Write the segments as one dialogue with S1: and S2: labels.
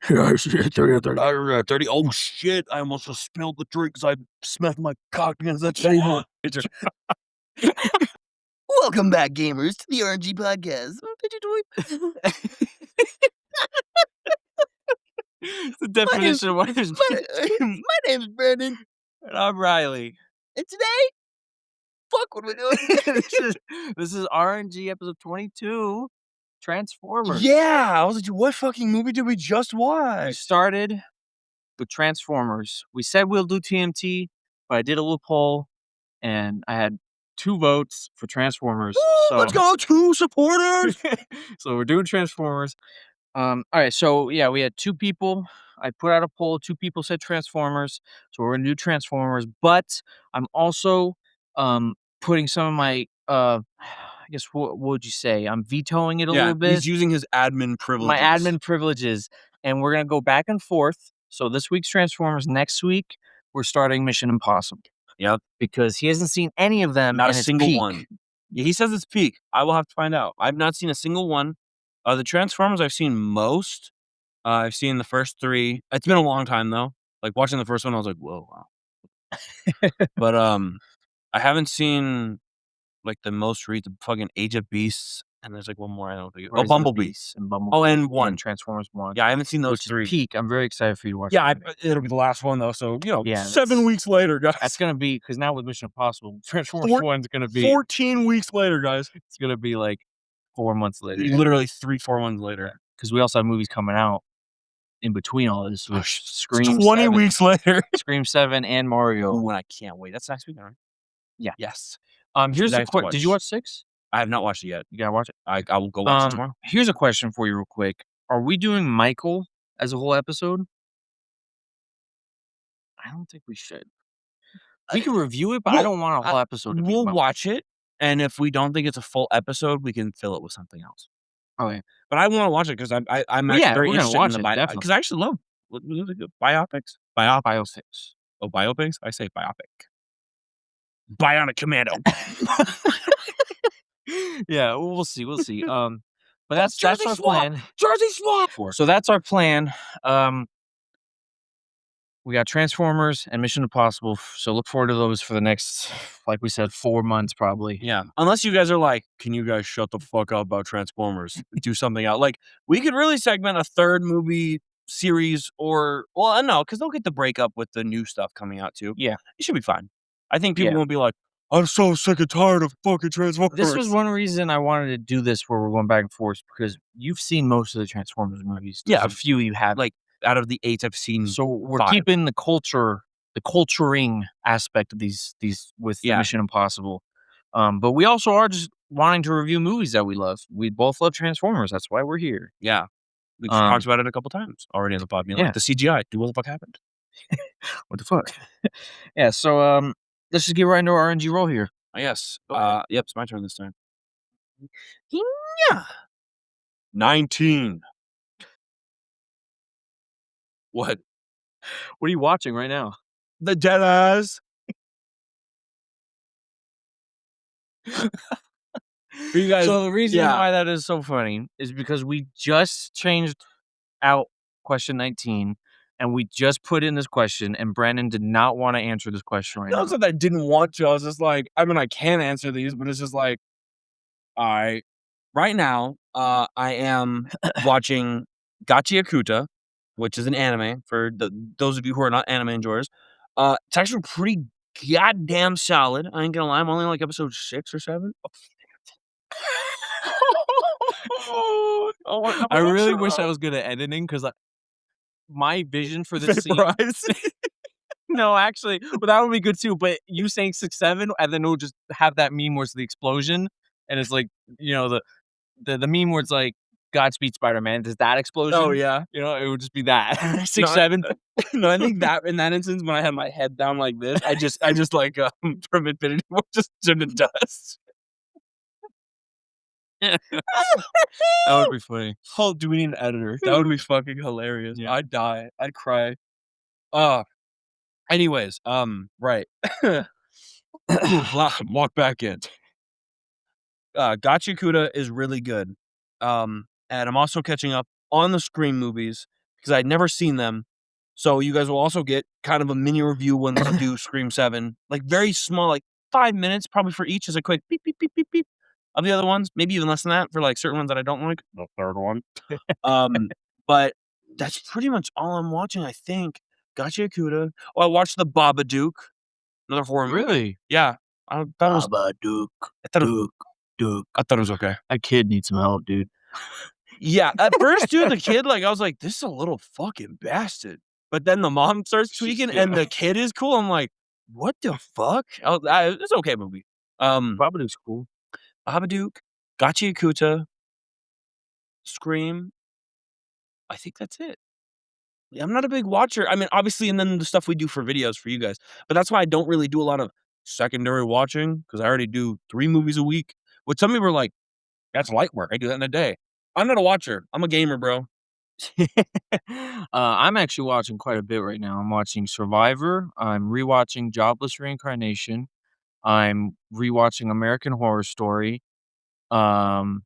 S1: Yeah, shit, 30. Oh shit! I almost just spilled the drink because I smacked my cock against that table.
S2: Welcome back, gamers, to the R.N.G podcast.
S3: The definition of what is
S2: my name's Brandon,
S3: and I'm Riley.
S2: and today, fuck, what are we doing?
S3: this is RNG episode 22, Transformers.
S1: Yeah, I was like, what fucking movie did we just
S3: We
S1: watch?
S3: started with Transformers. We said we'll do TMT, but I did a little poll, and I had 2 votes for Transformers. So
S1: Let's go, 2 supporters.
S3: so we're doing Transformers. All right, so yeah, we had 2 people. I put out a poll. 2 people said Transformers, so we're gonna do Transformers. But I'm also putting some of my I guess what would you say? I'm vetoing it a little bit.
S1: He's using his admin privileges.
S3: My admin privileges, and we're gonna go back and forth. So this week's Transformers. Next week we're starting Mission Impossible.
S1: Yep,
S3: because he hasn't seen any of them.
S1: not a
S3: and it's
S1: single
S3: peak.
S1: one. Yeah, he says it's peak. I will have to find out. I've not seen a single one. The Transformers I've seen most. I've seen the first 3. It's been a long time though. Like watching the first one, I was like, whoa, wow. But I haven't seen like the most recent fucking Age of Beasts, and there's like one more I don't think.
S3: Rise of the
S1: Bumblebee.
S3: Beasts and Bumblebee.
S1: Oh, and 1.
S3: And Transformers 1.
S1: Yeah, I haven't seen those
S3: Which
S1: 3.
S3: is peak. I'm very excited for you to watch.
S1: Yeah,
S3: that.
S1: it'll be the last one though. So
S3: Yeah,
S1: 7 weeks later, guys.
S3: That's gonna be because now with Mission Impossible, Transformers 1's gonna be
S1: 14 weeks later, guys.
S3: It's gonna be like 4 months later.
S1: Literally 3-4 months later.
S3: Because we also have movies coming out in between all this. With Scream
S1: 20
S3: 7,
S1: weeks later.
S3: Scream 7 and Mario.
S1: Ooh, and I can't wait. That's next week, right?
S3: Yeah.
S1: Yes.
S3: Here's
S1: I
S3: the
S1: have to
S3: question. Did you watch 6?
S1: I have not watched it yet.
S3: You gotta watch it.
S1: I will go watch it tomorrow.
S3: Here's a question for you, real quick. Are we doing Michael as a whole episode? I don't think we should. We can review it, but I don't want a whole episode.
S1: We'll watch it, and if we don't think it's a full episode, we can fill it with something else.
S3: Okay.
S1: But I want to watch it because I'm actually very interested in the because I actually love biopics.
S3: Biopics.
S1: Oh, biopics? I say biopic. Bionic Commando.
S3: Yeah, we'll see. We'll see. But that's our plan.
S1: Jersey Swap.
S3: So that's our plan. We got Transformers and Mission Impossible. So look forward to those for the next, like we said, 4 months probably.
S1: Yeah. Unless you guys are like, can you guys shut the fuck up about Transformers? Do something out. Like, we could really segment a 3rd movie series or, well, no, because they'll get the breakup with the new stuff coming out too.
S3: Yeah.
S1: It should be fine. I think people won't be like, I'm so sick and tired of fucking Transformers.
S3: This was one reason I wanted to do this where we're going back and forth because you've seen most of the Transformers movies. There's a few you have.
S1: Like, out of the 8 I've seen.
S3: So we're
S1: 5.
S3: keeping the culturing aspect of these with the Mission Impossible. But we also are just wanting to review movies that we love. We both love Transformers. That's why we're here.
S1: Yeah. We've talked about it a couple times already in the pod. Like, the CGI. What the fuck happened?
S3: What the fuck? Yeah, so let's just get right into our RNG roll here.
S1: Yes. Yep, it's my turn this time. Yeah. 19. What?
S3: What are you watching right now?
S1: The Deadass. You guys,
S3: so the reason why that is so funny is because we just changed out question 19 and we just put in this question and Brandon did not want to answer this question right now.
S1: Not that I didn't want to. I was just like, I mean, I can answer these, but it's just like, right now, I am watching Gachi Akuta, which is an anime for those of you who are not anime enjoyers. It's actually pretty goddamn solid. I ain't gonna lie. I'm only like episode 6 or 7.
S3: I really wish I was good at editing because my vision for this scene. No, actually, but that would be good too. But you saying 6, 7, and then it'll just have that meme where it's the explosion, and it's like the meme where it's like Godspeed Spider-Man. Does that explosion?
S1: Oh yeah,
S3: it would just be that 6, 7.
S1: No, I think that in that instance when I had my head down like this, I just like from Infinity War just turned to dust.
S3: That would be funny.
S1: Oh, do we need an editor? That would be fucking hilarious. Yeah. I'd die. I'd cry. Anyways, right. Walk back in. Gachi Kuda is really good. And I'm also catching up on the Scream movies because I'd never seen them. So you guys will also get kind of a mini review when we do Scream 7. Like, very small, like, 5 minutes probably for each, as a quick beep, beep, beep, beep, beep of the other ones. Maybe even less than that for, like, certain ones that I don't like. The third one. But that's pretty much all I'm watching, I think. Gotcha Yakuta. Oh, I watched The Babadook, another horror movie.
S3: Really?
S1: Yeah. I thought it was
S2: Babadook,
S1: I thought it
S2: Dook, Dook.
S1: I thought it was okay.
S3: That kid needs some help, dude.
S1: Yeah, at first, dude, the kid, like, I was like, "This is a little fucking bastard." But then the mom starts tweaking and the kid is cool. I'm like, "What the fuck?" It's an okay movie.
S3: Babadook's cool.
S1: Babadook, Gotcha Yakuta, Scream. I think that's it. Yeah, I'm not a big watcher. I mean, obviously, and then the stuff we do for videos for you guys. But that's why I don't really do a lot of secondary watching, because I already do 3 movies a week. Which some people are like, "That's light work. I do that in a day." I'm not a watcher. I'm a gamer, bro.
S3: I'm actually watching quite a bit right now. I'm watching Survivor. I'm rewatching Jobless Reincarnation. I'm rewatching American Horror Story. Um,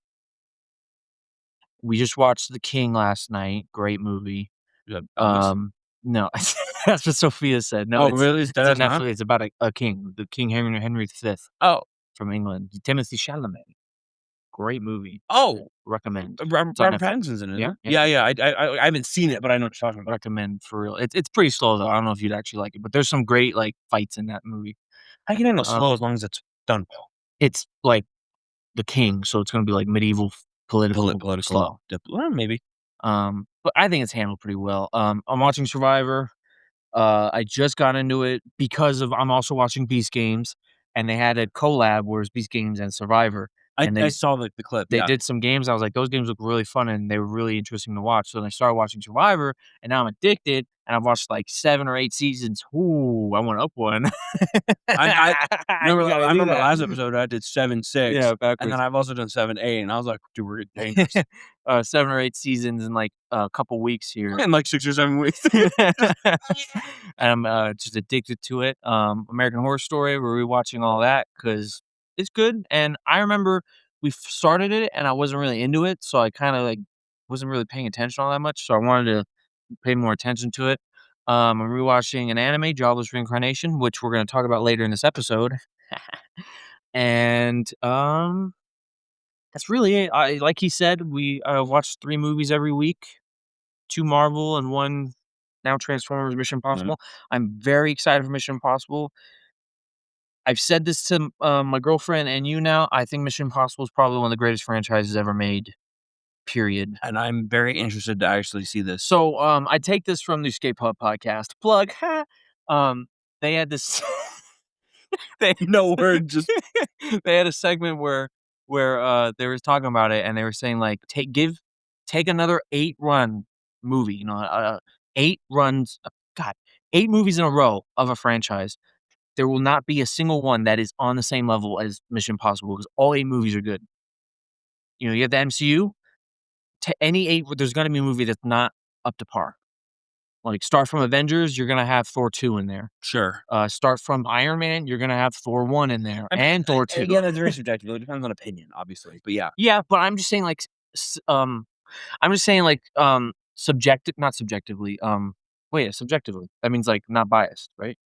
S3: we just watched The King last night. Great movie.
S1: Yeah, Elvis?
S3: No, that's what Sophia said. No,
S1: Oh,
S3: it's
S1: really?
S3: it's a
S1: That's not?
S3: Netflix. It's about a king, the King Henry V
S1: Oh.
S3: from England. Timothy Chalamet. Great movie.
S1: Oh,
S3: Recommend. It's on
S1: Robert
S3: Netflix.
S1: Pattinson's in it,
S3: Yeah,
S1: isn't it? Yeah, I haven't seen it, but I know what you're talking about.
S3: recommend for real. It's pretty slow though. I don't know if you'd actually like it, but there's some great like fights in that movie.
S1: I can handle
S3: Um,
S1: slow as long as it's done well.
S3: it's like the king, so it's gonna be like medieval political
S1: Political,
S3: slow.
S1: well, maybe.
S3: But I think it's handled pretty well. I'm watching Survivor. I just got into it because of I'm also watching Beast Games, and they had a collab where it's Beast Games and Survivor, and
S1: I saw the clip,
S3: they
S1: yeah.
S3: did some games. I was like, those games look really fun, and they were really interesting to watch. So then I started watching Survivor, and now I'm addicted, and I've watched like 7 or 8 seasons. Ooh, I went up one.
S1: I remember last episode I did 7, 6,
S3: Yeah,
S1: and
S3: backwards.
S1: then I've also done 7, 8, and I was like, "Dude, we're getting dangerous."
S3: 7 or 8 seasons in like a couple weeks here.
S1: In like 6 or 7 weeks.
S3: And I'm just addicted to it. American Horror Story, we're rewatching all that because it's good. And I remember we started it and I wasn't really into it, so I kind of like wasn't really paying attention all that much. So I wanted to pay more attention to it. I'm rewatching an anime, Jobless Reincarnation, which we're going to talk about later in this episode. And that's really it. I like he said, we watch 3 movies every week, 2 Marvel and 1 now Transformers Mission Impossible. I'm very excited for Mission Impossible. I've said this to my girlfriend and you now. I think Mission Impossible is probably one of the greatest franchises ever made. Period.
S1: And I'm very interested to actually see this.
S3: So I take this from the Escape Hub podcast. Plug. They had this.
S1: No word, just
S3: They had a segment where they were talking about it and they were saying like take another 8-run movie, 8 runs, God, 8 movies in a row of a franchise. There will not be a single one that is on the same level as Mission Impossible because all 8 movies are good. You have the MCU. To any 8, there's gonna be a movie that's not up to par. Like start from Avengers, you're gonna have Thor 2 in there.
S1: sure.
S3: Start from Iron Man, you're gonna have Thor 1 in there and Thor 2.
S1: Yeah, that's very subjective. It depends on opinion, obviously, but yeah.
S3: Yeah, but I'm just saying like subjective not subjectively, subjectively. That means like not biased, right?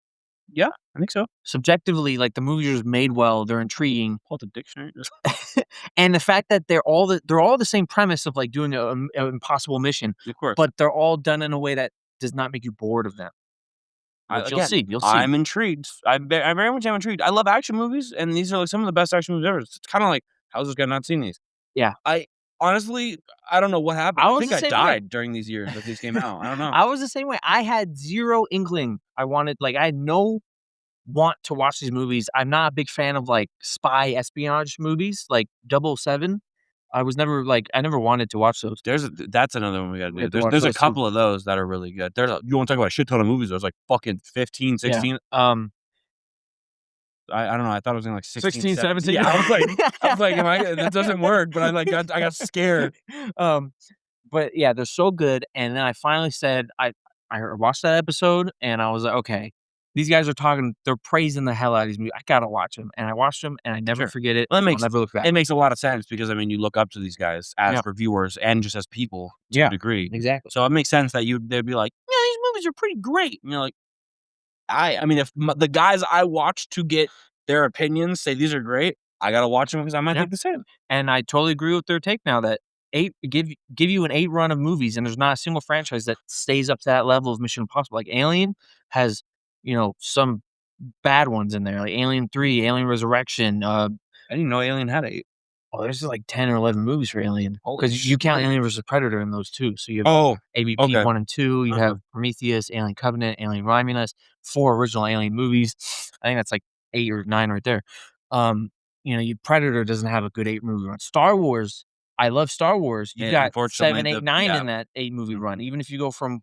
S1: Yeah, I think so.
S3: Subjectively, like the movies are just made well, they're intriguing.
S1: Pull out the dictionary.
S3: And the fact that they're all the same premise of like doing an impossible mission,
S1: Of course.
S3: but they're all done in a way that does not make you bored of them. Which you'll see. You'll see.
S1: I'm intrigued. I very much am intrigued. I love action movies, and these are like some of the best action movies ever. It's kinda like, how's this guy not seen these?
S3: Yeah.
S1: I honestly, I don't know what happened.
S3: I
S1: I
S3: was
S1: think
S3: the
S1: I
S3: same way.
S1: died during these years that these came out. I don't know.
S3: I was the same way. I had 0 inkling. I had no want to watch these movies. I'm not a big fan of like spy espionage movies, like 007. I never wanted to watch those.
S1: That's another one we gotta
S3: We
S1: do.
S3: have to watch
S1: There's a
S3: those too.
S1: couple of those that are really good. You wanna talk about a shit ton of movies, there's like fucking 15, 16.
S3: Yeah.
S1: I don't know, I thought it was in like 16,
S3: 16, 17.
S1: Yeah, I was like, that doesn't work, but I got scared.
S3: But yeah, they're so good. And then I finally said, I watched that episode and I was like, okay, These guys are talking. They're praising the hell out of these movies. I gotta watch them, and I watched them, and I never forget it.
S1: Well,
S3: I'll never look back.
S1: it makes a lot of sense because I mean, you look up to these guys as
S3: Yeah.
S1: reviewers and just as people to a degree.
S3: Exactly.
S1: So it makes sense that they'd be like, yeah, these movies are pretty great. And you're like, I mean, if the guys I watch to get their opinions say these are great, I gotta watch them because I might think the same.
S3: And I totally agree with their take now that give you an 8 run of movies, and there's not a single franchise that stays up to that level of Mission Impossible. Like Alien has, some bad ones in there, like Alien 3, Alien Resurrection.
S1: I didn't know Alien had 8.
S3: Oh, there's like 10 or 11 movies for Alien
S1: Holy
S3: because you count
S1: shit.
S3: Alien vs Predator in those too. So you have AVP 1 and 2. You have Prometheus, Alien Covenant, Alien Romulus, 4 original Alien movies. I think that's like 8 or 9 right there. Predator doesn't have a good 8 movie run. Star Wars, I love Star Wars. You got 7, 8, 9 in that 8 movie run. Even if you go from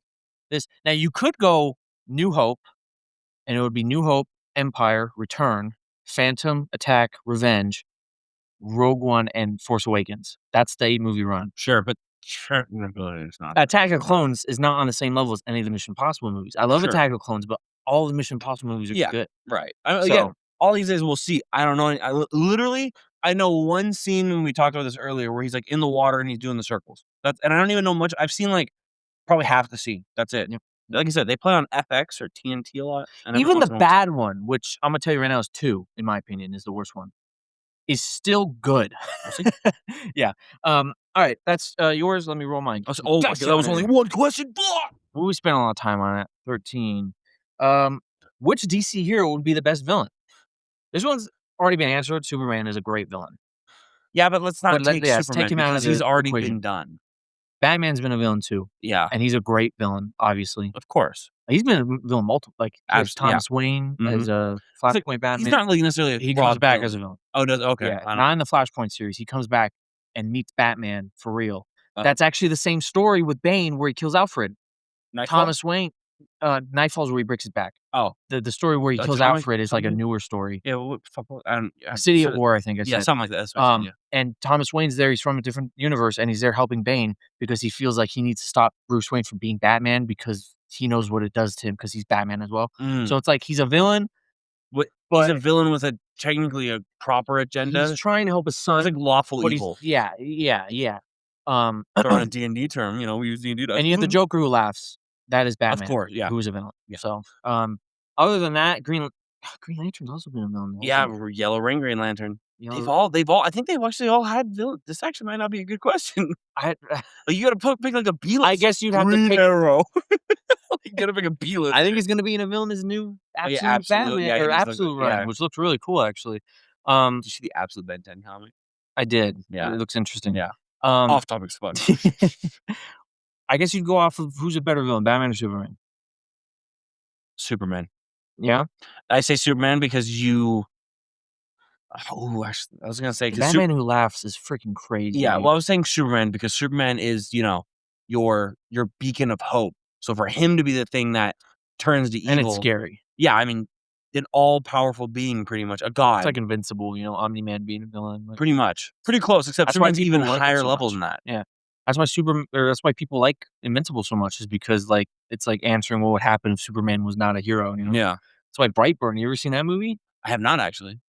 S3: this, now you could go New Hope, and it would be New Hope, Empire, Return, Phantom, Attack, Revenge, Rogue One, and Force Awakens. That's the 8 movie run.
S1: Sure, but it's not.
S3: Attack of Clones is not on the same level as any of the Mission Impossible movies. I love Attack of Clones, but all the Mission Impossible movies are good.
S1: Right. Again, all these days we'll see. I don't know. I know one scene when we talked about this earlier where he's like in the water and he's doing the circles. And I don't even know much. I've seen like probably half the scene. That's it.
S3: Yep.
S1: Like I said, they play on FX or TNT a lot. And
S3: even the bad one, which I'm gonna tell you right now is 2, in my opinion, is the worst one, is still good. Yeah. All right. That's yours. Let me roll mine.
S1: that was only one question.
S3: Well, we spent a lot of time on it. 13. Which DC hero would be the best villain? This one's already been answered. Superman is a great villain.
S1: Yeah, but let's not take Superman
S3: take him out
S1: because
S3: of
S1: he's already
S3: equation.
S1: been done.
S3: Batman's been a villain too.
S1: Yeah.
S3: And he's a great villain, obviously.
S1: Of course.
S3: He's been a villain multiple. Like, Thomas Wayne as a Flashpoint Batman.
S1: He's not like necessarily
S3: he comes back as a villain.
S1: Oh, does okay.
S3: Yeah, not in the Flashpoint series. He comes back and meets Batman for real. That's actually the same story with Bane where he kills Alfred.
S1: Nightfall?
S3: Thomas Wayne. Nightfall's where he breaks his back.
S1: Oh.
S3: The story where he kills Alfred is like a newer story.
S1: Yeah,
S3: City of War, I think I said.
S1: Yeah, something like that. That's what
S3: and Thomas Wayne's there. He's from a different universe, and he's there helping Bane because he feels like he needs to stop Bruce Wayne from being Batman because he knows what it does to him because he's Batman as well. So it's like he's a villain.
S1: But he's a villain with technically a proper agenda.
S3: He's trying to help his son.
S1: It's like lawful evil.
S3: Yeah.
S1: On a D&D term, we use D&D.
S3: And you have the Joker who laughs. That is Batman.
S1: Of course, yeah.
S3: Who is a villain.
S1: Yeah.
S3: So, other than that, Green Lantern's also been a villain.
S1: Yeah, Yellow Ring Green Lantern. They've all. I think they've actually all had villains. This actually might not be a good question. You got to pick like a B list.
S3: I guess you'd have to pick
S1: Arrow. You got to pick a B list.
S3: I think he's going to be in a villain as new Absolute Batman or Absolute Run, which looks really cool actually.
S1: Did you see the Absolute Ben 10 comic?
S3: I did.
S1: Yeah,
S3: it looks interesting.
S1: Yeah. Off topic's fun.
S3: I guess you'd go off of who's a better villain, Batman or Superman?
S1: Superman.
S3: Yeah?
S1: I say Superman because actually, I was going to say...
S3: Batman who laughs is freaking crazy.
S1: Yeah, well, I was saying Superman because Superman is, your beacon of hope. So for him to be the thing that turns to evil...
S3: And it's scary.
S1: Yeah, I mean, an all-powerful being, pretty much. A god.
S3: It's like Invincible, Omni-Man being a villain. Like,
S1: pretty much. Pretty close, except Superman's even higher level than that.
S3: Yeah. That's why people like Invincible so much, is because it's like answering what would happen if Superman was not a hero.
S1: Yeah.
S3: That's why Brightburn. You ever seen that movie?
S1: I have not actually.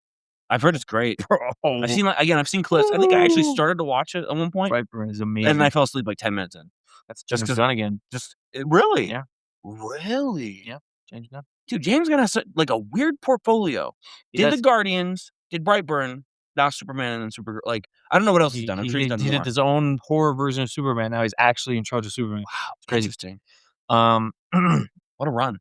S1: I've heard it's great.
S3: Bro.
S1: I've seen clips. I think I actually started to watch it at one point.
S3: Brightburn is amazing.
S1: And then I fell asleep like 10 minutes in.
S3: That's just done again.
S1: Really?
S3: Yeah.
S1: Really?
S3: Yeah. James Gunn.
S1: Dude, James Gunn has like a weird portfolio. Did the Guardians, did Brightburn, now Superman and Supergirl. Like, I don't know what else he's done. I'm sure he's done more.
S3: He did his own horror version of Superman. Now he's actually in charge of Superman.
S1: Wow,
S3: it's crazy.
S1: Interesting.
S3: What
S1: a run.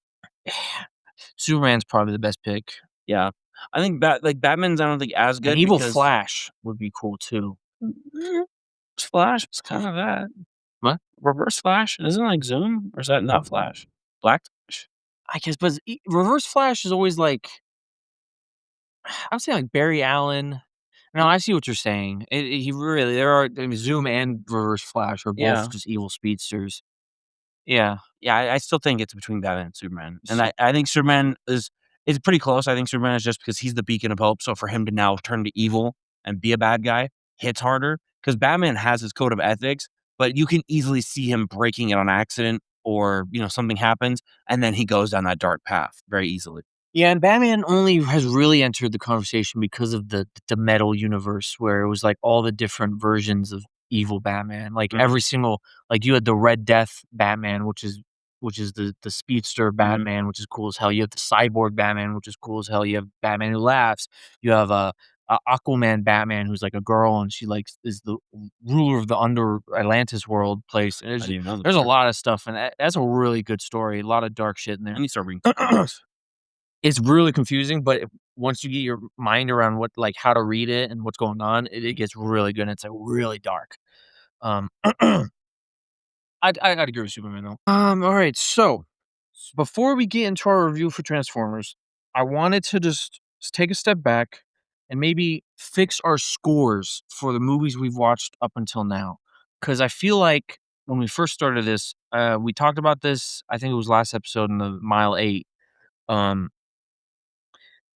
S3: Superman's probably the best pick.
S1: Yeah. I think Batman's I don't think as good.
S3: An evil Flash would be cool too.
S1: Flash is kind of that.
S3: What?
S1: Reverse Flash? Isn't it like Zoom? Or is that not Flash? Black Flash?
S3: I guess, but Reverse Flash is always like, I'm saying like Barry Allen. No, I see what you're saying. Zoom and Reverse Flash are both just evil speedsters. Yeah.
S1: Yeah, I still think it's between Batman and Superman. And I think Superman is pretty close. I think Superman is just because he's the beacon of hope. So for him to now turn to evil and be a bad guy hits harder. Because Batman has his code of ethics, but you can easily see him breaking it on accident or, something happens, and then he goes down that dark path very easily.
S3: Yeah, and Batman only has really entered the conversation because of the Metal universe where it was, like, all the different versions of evil Batman, like,
S1: Mhm,
S3: every single like, you had the Red Death Batman, which is the speedster
S1: mhm.
S3: Batman, which is cool as hell. You have the cyborg Batman, which is cool as hell. You have Batman Who Laughs. You have a Aquaman Batman who's, like, a girl, and she, like, is the ruler of the under Atlantis world place, and
S1: I didn't even know this
S3: there's a
S1: part.
S3: lot of stuff, and that's a really good story, a lot of dark shit in
S1: I
S3: there.
S1: need to start reading comic books.
S3: It's really confusing, but once you get your mind around what like, how to read it and what's going on, it gets really good, and it's, like, really dark. I'd I'd agree with Superman, though. Alright, so, before we get into our review for Transformers, I wanted to just take a step back and maybe fix our scores for the movies we've watched up until now, because I feel like when we first started this, we talked about this, I think it was last episode in the Mile 8, um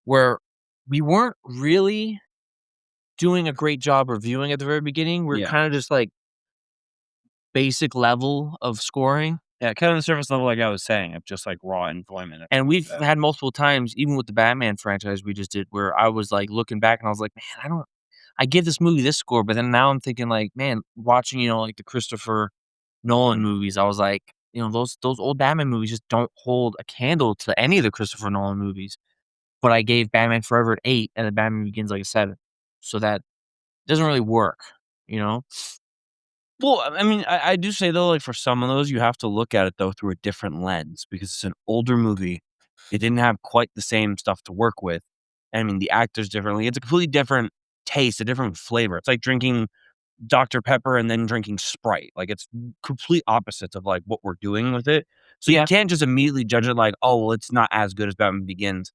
S3: where we weren't really doing a great job reviewing at the very beginning. We're
S1: Yeah.
S3: kinda just, like, basic level of scoring,
S1: Yeah, kind of the surface level, like I was saying, of just, like, raw enjoyment and
S3: and
S1: stuff
S3: we've
S1: like that.
S3: had multiple times, even with the Batman franchise we just did, where I was, like, looking back and I was like, "Man, I give this movie this score," but then now I'm thinking, like, man, watching, like, the Christopher Nolan movies, I was like, those old Batman movies just don't hold a candle to any of the Christopher Nolan movies, but I gave Batman Forever an 8 and then Batman Begins, like, a 7. So that doesn't really work, you know?
S1: Well, I mean, I do say, though, like, for some of those, you have to look at it, though, through a different lens because it's an older movie. It didn't have quite the same stuff to work with. I mean, the actors differently. It's a completely different taste, a different flavor. It's like drinking Dr. Pepper and then drinking Sprite. Like, it's complete opposites of, like, what we're doing with it. So you
S3: Yeah,
S1: can't just immediately judge it like, "Oh, well, it's not as good as Batman Begins,"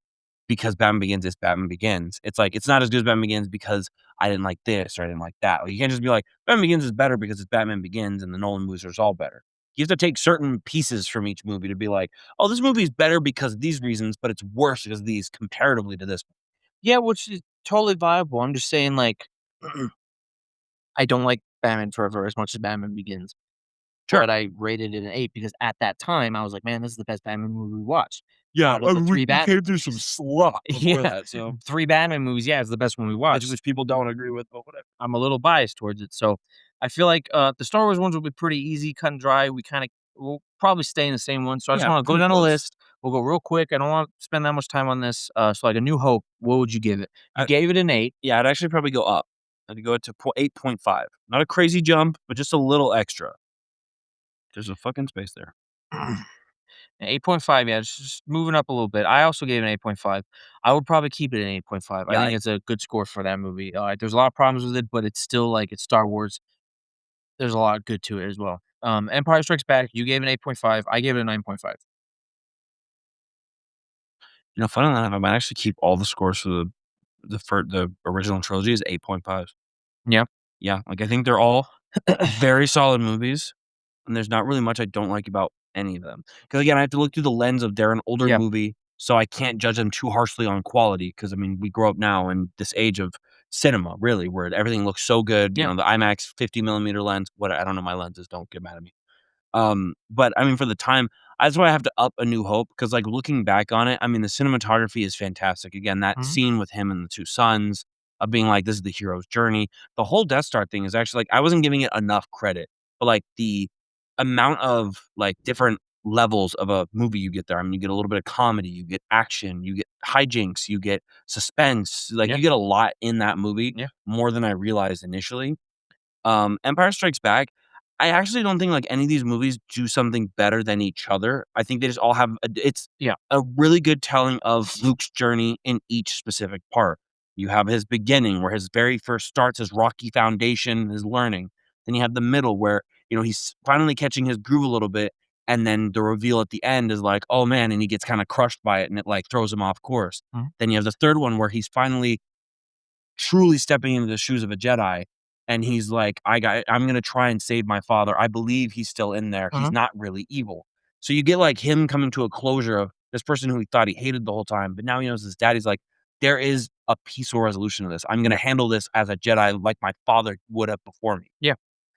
S1: because Batman Begins is Batman Begins. It's like, it's not as good as Batman Begins because I didn't like this or I didn't like that. Like, you can't just be like, Batman Begins is better because it's Batman Begins and the Nolan movies are all better. You have to take certain pieces from each movie to be like, "Oh, this movie is better because of these reasons, but it's worse because of these comparatively to this."
S3: yeah, which is totally viable. I'm just saying, like, I don't like Batman Forever as much as Batman Begins,
S1: Sure.
S3: but I rated it an 8 because at that time, I was like, "Man, this is the best Batman movie we watched."
S1: Yeah,
S3: Out of
S1: I
S3: the
S1: mean,
S3: 3
S1: we
S3: Batman
S1: came through some
S3: movies.
S1: slop before
S3: Yeah,
S1: that, so
S3: 3 Batman movies, yeah, it's the best one we watched.
S1: which people don't agree with, but whatever.
S3: I'm a little biased towards it, so I feel like, the Star Wars ones will be pretty easy, cut and dry. We'll probably stay in the same one, so I just
S1: Yeah,
S3: wanna go
S1: pretty
S3: down a
S1: close.
S3: list. We'll go real quick. I don't wanna spend that much time on this. So, like, A New Hope, what would you give it? You
S1: I
S3: gave it an 8.
S1: Yeah, I'd actually probably go up. I'd go to 8.5. Not a crazy jump, but just a little extra. There's a fucking space there.
S3: 8.5, yeah, it's just moving up a little bit. I also gave it an 8.5. I would probably keep it an 8.5. I
S1: Yeah,
S3: think it's a good score for that movie. There's a lot of problems with it, but it's still, like, it's Star Wars. There's a lot good to it as well. Empire Strikes Back, you gave it an 8.5. I gave it a 9.5.
S1: funny enough, I might actually keep all the scores for the original trilogy is 8.5.
S3: Yeah.
S1: Yeah, like, I think they're all very solid movies, and there's not really much I don't like about any of them. Because again, I have to look through the lens of they're an older
S3: Yeah.
S1: movie, so I can't judge them too harshly on quality. Because I mean, we grow up now in this age of cinema, really, where everything looks so good,
S3: Yeah.
S1: the IMAX 50 millimeter lens, what I don't know my lenses, don't get mad at me. But I mean, for the time, that's why I have to up A New Hope because, like, looking back on it, I mean, the cinematography is fantastic. Again, that
S3: Mhm.
S1: scene with him and the two sons of being like, this is the hero's journey. The whole Death Star thing is actually like, I wasn't giving it enough credit, but like the amount of like different levels of a movie you get there. I mean, you get a little bit of comedy, you get action, you get hijinks, you get suspense. Like,
S3: Yeah.
S1: you get a lot in that movie
S3: Yeah.
S1: more than I realized initially. Empire Strikes Back, I actually don't think, like, any of these movies do something better than each other. I think they just all have it's
S3: Yeah.
S1: a really good telling of Luke's journey in each specific part. You have his beginning, where his very first starts, his rocky foundation, his learning. Then you have the middle where, he's finally catching his groove a little bit, and then the reveal at the end is like, "Oh, man," and he gets kinda crushed by it, and it, like, throws him off course.
S3: Mhm.
S1: Then you have the 3rd one where he's finally truly stepping into the shoes of a Jedi, and he's like, I'm gonna try and save my father. I believe he's still in there. He's
S3: Mhm.
S1: not really evil." So you get, like, him coming to a closure of this person who he thought he hated the whole time, but now he knows his daddy's like, "There is a peaceful resolution to this. I'm gonna handle this as a Jedi like my father would have before me."
S3: Yeah.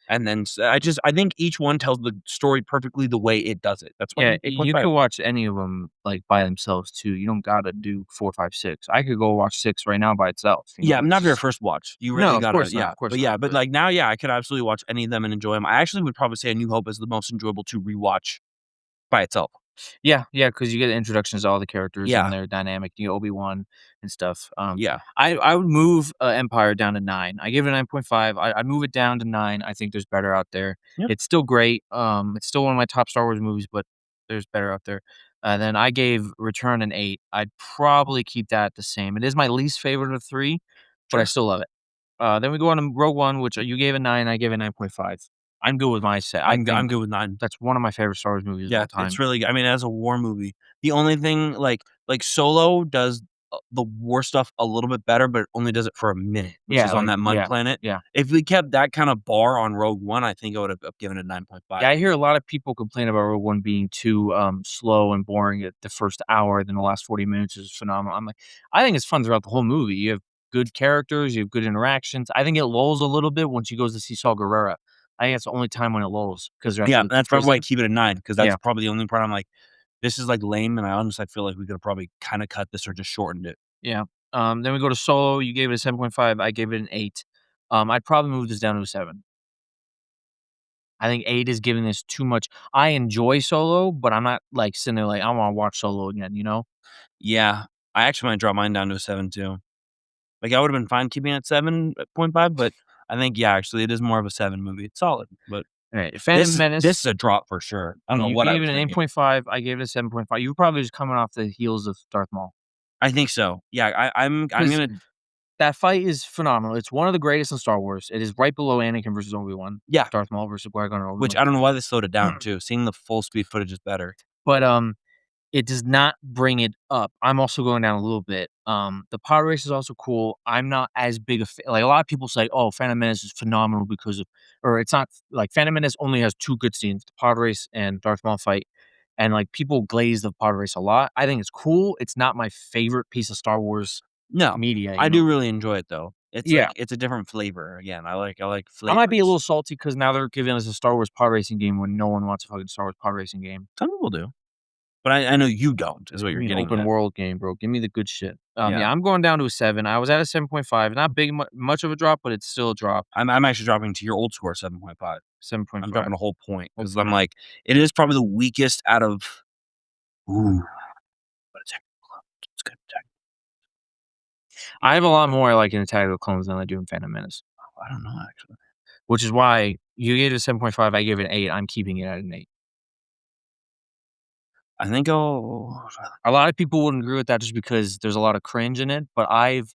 S1: And then I think each one tells the story perfectly the way it does it. That's why I
S3: Yeah,
S1: think
S3: you
S1: 8.5.
S3: could watch any of them, like, by themselves too. You don't gotta do 4, 5, 6. I could go watch 6 right now by itself, you
S1: Yeah,
S3: know?
S1: not for your first watch. You
S3: No,
S1: really
S3: of
S1: gotta
S3: course not, of course not,
S1: but, like, now, yeah, I could absolutely watch any of them and enjoy them. I actually would probably say A New Hope is the most enjoyable to rewatch by itself.
S3: yeah, yeah, because you get introductions to all the characters and
S1: Yeah,
S3: their dynamic, you know, Obi-Wan and stuff.
S1: yeah,
S3: I would move, Empire down to 9. I give it a 9.5. I'd move it down to 9. I think there's better out there.
S1: yep,
S3: It's still great. It's still one of my top Star Wars movies, but there's better out there. Then I gave Return an 8. I'd probably keep that the same. It is my least favorite of 3, but I
S1: sure.
S3: still love it. Then we go on to Rogue One, which you gave a 9, I gave it 9.5. I'm good with my set. I
S1: I'm
S3: think
S1: good with 9.
S3: that's one of my favorite Star Wars movies of
S1: Yeah,
S3: all
S1: it's
S3: time.
S1: really good. I mean, as a war movie, the only thing like Solo does, the war stuff a little bit better, but it only does it for a minute, which
S3: Yeah,
S1: is on
S3: like
S1: that mud
S3: yeah,
S1: planet.
S3: yeah.
S1: If we kept that kinda bar on Rogue One, I think I would have given it
S3: Yeah,
S1: 9.5.
S3: I hear a lot of people complain about Rogue One being too, slow and boring at the first hour, then the last 40 minutes is phenomenal. I'm like, I think it's fun throughout the whole movie. You have good characters, you have good interactions. I think it lulls a little bit once she goes to see Saw Gerrera. I think that's the only time when it lulls because they're at
S1: Yeah,
S3: the
S1: that's probably why I
S3: prison.
S1: keep it at 9 because that's
S3: Yeah,
S1: probably the only part I'm like, "This is, like, lame," and I honestly feel like we could've probably kinda cut this or just shortened it.
S3: yeah. Then we go to Solo, you gave it a 7.5, I gave it an 8. I'd probably move this down to a 7. I think 8 is giving this too much. I enjoy Solo, but I'm not, like, sitting there like, "I wanna watch Solo again," you know?
S1: Yeah, I actually might drop mine down to a 7 too. Like, I would've been fine keeping it at 7.5, but I think, yeah, actually, it is more of a 7 movie. It's solid, but
S3: Alright, Phantom
S1: this is
S3: Menace.
S1: a drop for sure. I don't know
S3: You
S1: what I
S3: gave it
S1: was
S3: an
S1: thinking.
S3: 8.5, I gave it a 7.5. You were probably just coming off the heels of Darth Maul,
S1: I think so. Yeah, I'm
S3: 'cause
S1: gonna
S3: that fight is phenomenal. It's one of the greatest in Star Wars. It is right below Anakin versus Obi-Wan,
S1: yeah,
S3: Darth Maul versus Qui-Gon or
S1: which
S3: Obi-Wan.
S1: I don't know why they slowed it down too. Seeing the full speed footage is better.
S3: But, it does not bring it up. I'm also going down a little bit. The pod race is also cool. I'm not as big a fa like, a lot of people say, "Oh, Phantom Menace is phenomenal because of," or it's not like, Phantom Menace only has 2 good scenes, the pod race and Darth Maul fight, and, like, people glaze the pod race a lot. I think it's cool. It's not my favorite piece of Star Wars
S1: No,
S3: media, you
S1: I
S3: know?
S1: do really enjoy it though. It's like
S3: Yeah.
S1: it's a different flavor again. I like
S3: I might be a
S1: flavors.
S3: little salty because now they're giving us a Star Wars pod racing game when no one wants a fucking Star Wars pod racing game.
S1: Some people do, but I know you don't, is what
S3: Give
S1: you're
S3: me an
S1: getting
S3: open
S1: at.
S3: world game, bro. Give me the good shit.
S1: Yeah.
S3: Yeah, I'm going down to a 7. I was at a 7.5. Not big much of a drop, but it's still a drop.
S1: I'm actually dropping to your old score 7.5. I'm
S3: 7.5.
S1: dropping a whole point
S3: Whole
S1: because I'm
S3: point.
S1: like, it is probably the weakest out of ooh, but it's good.
S3: I have a lot more I like in Attack of the Clones than I do in Phantom Menace,
S1: I don't know actually.
S3: which is why you gave it a 7.5, I gave it an 8. I'm keeping it at an 8.
S1: I think I'll
S3: A lot of people wouldn't agree with that just because there's a lot of cringe in it, but I've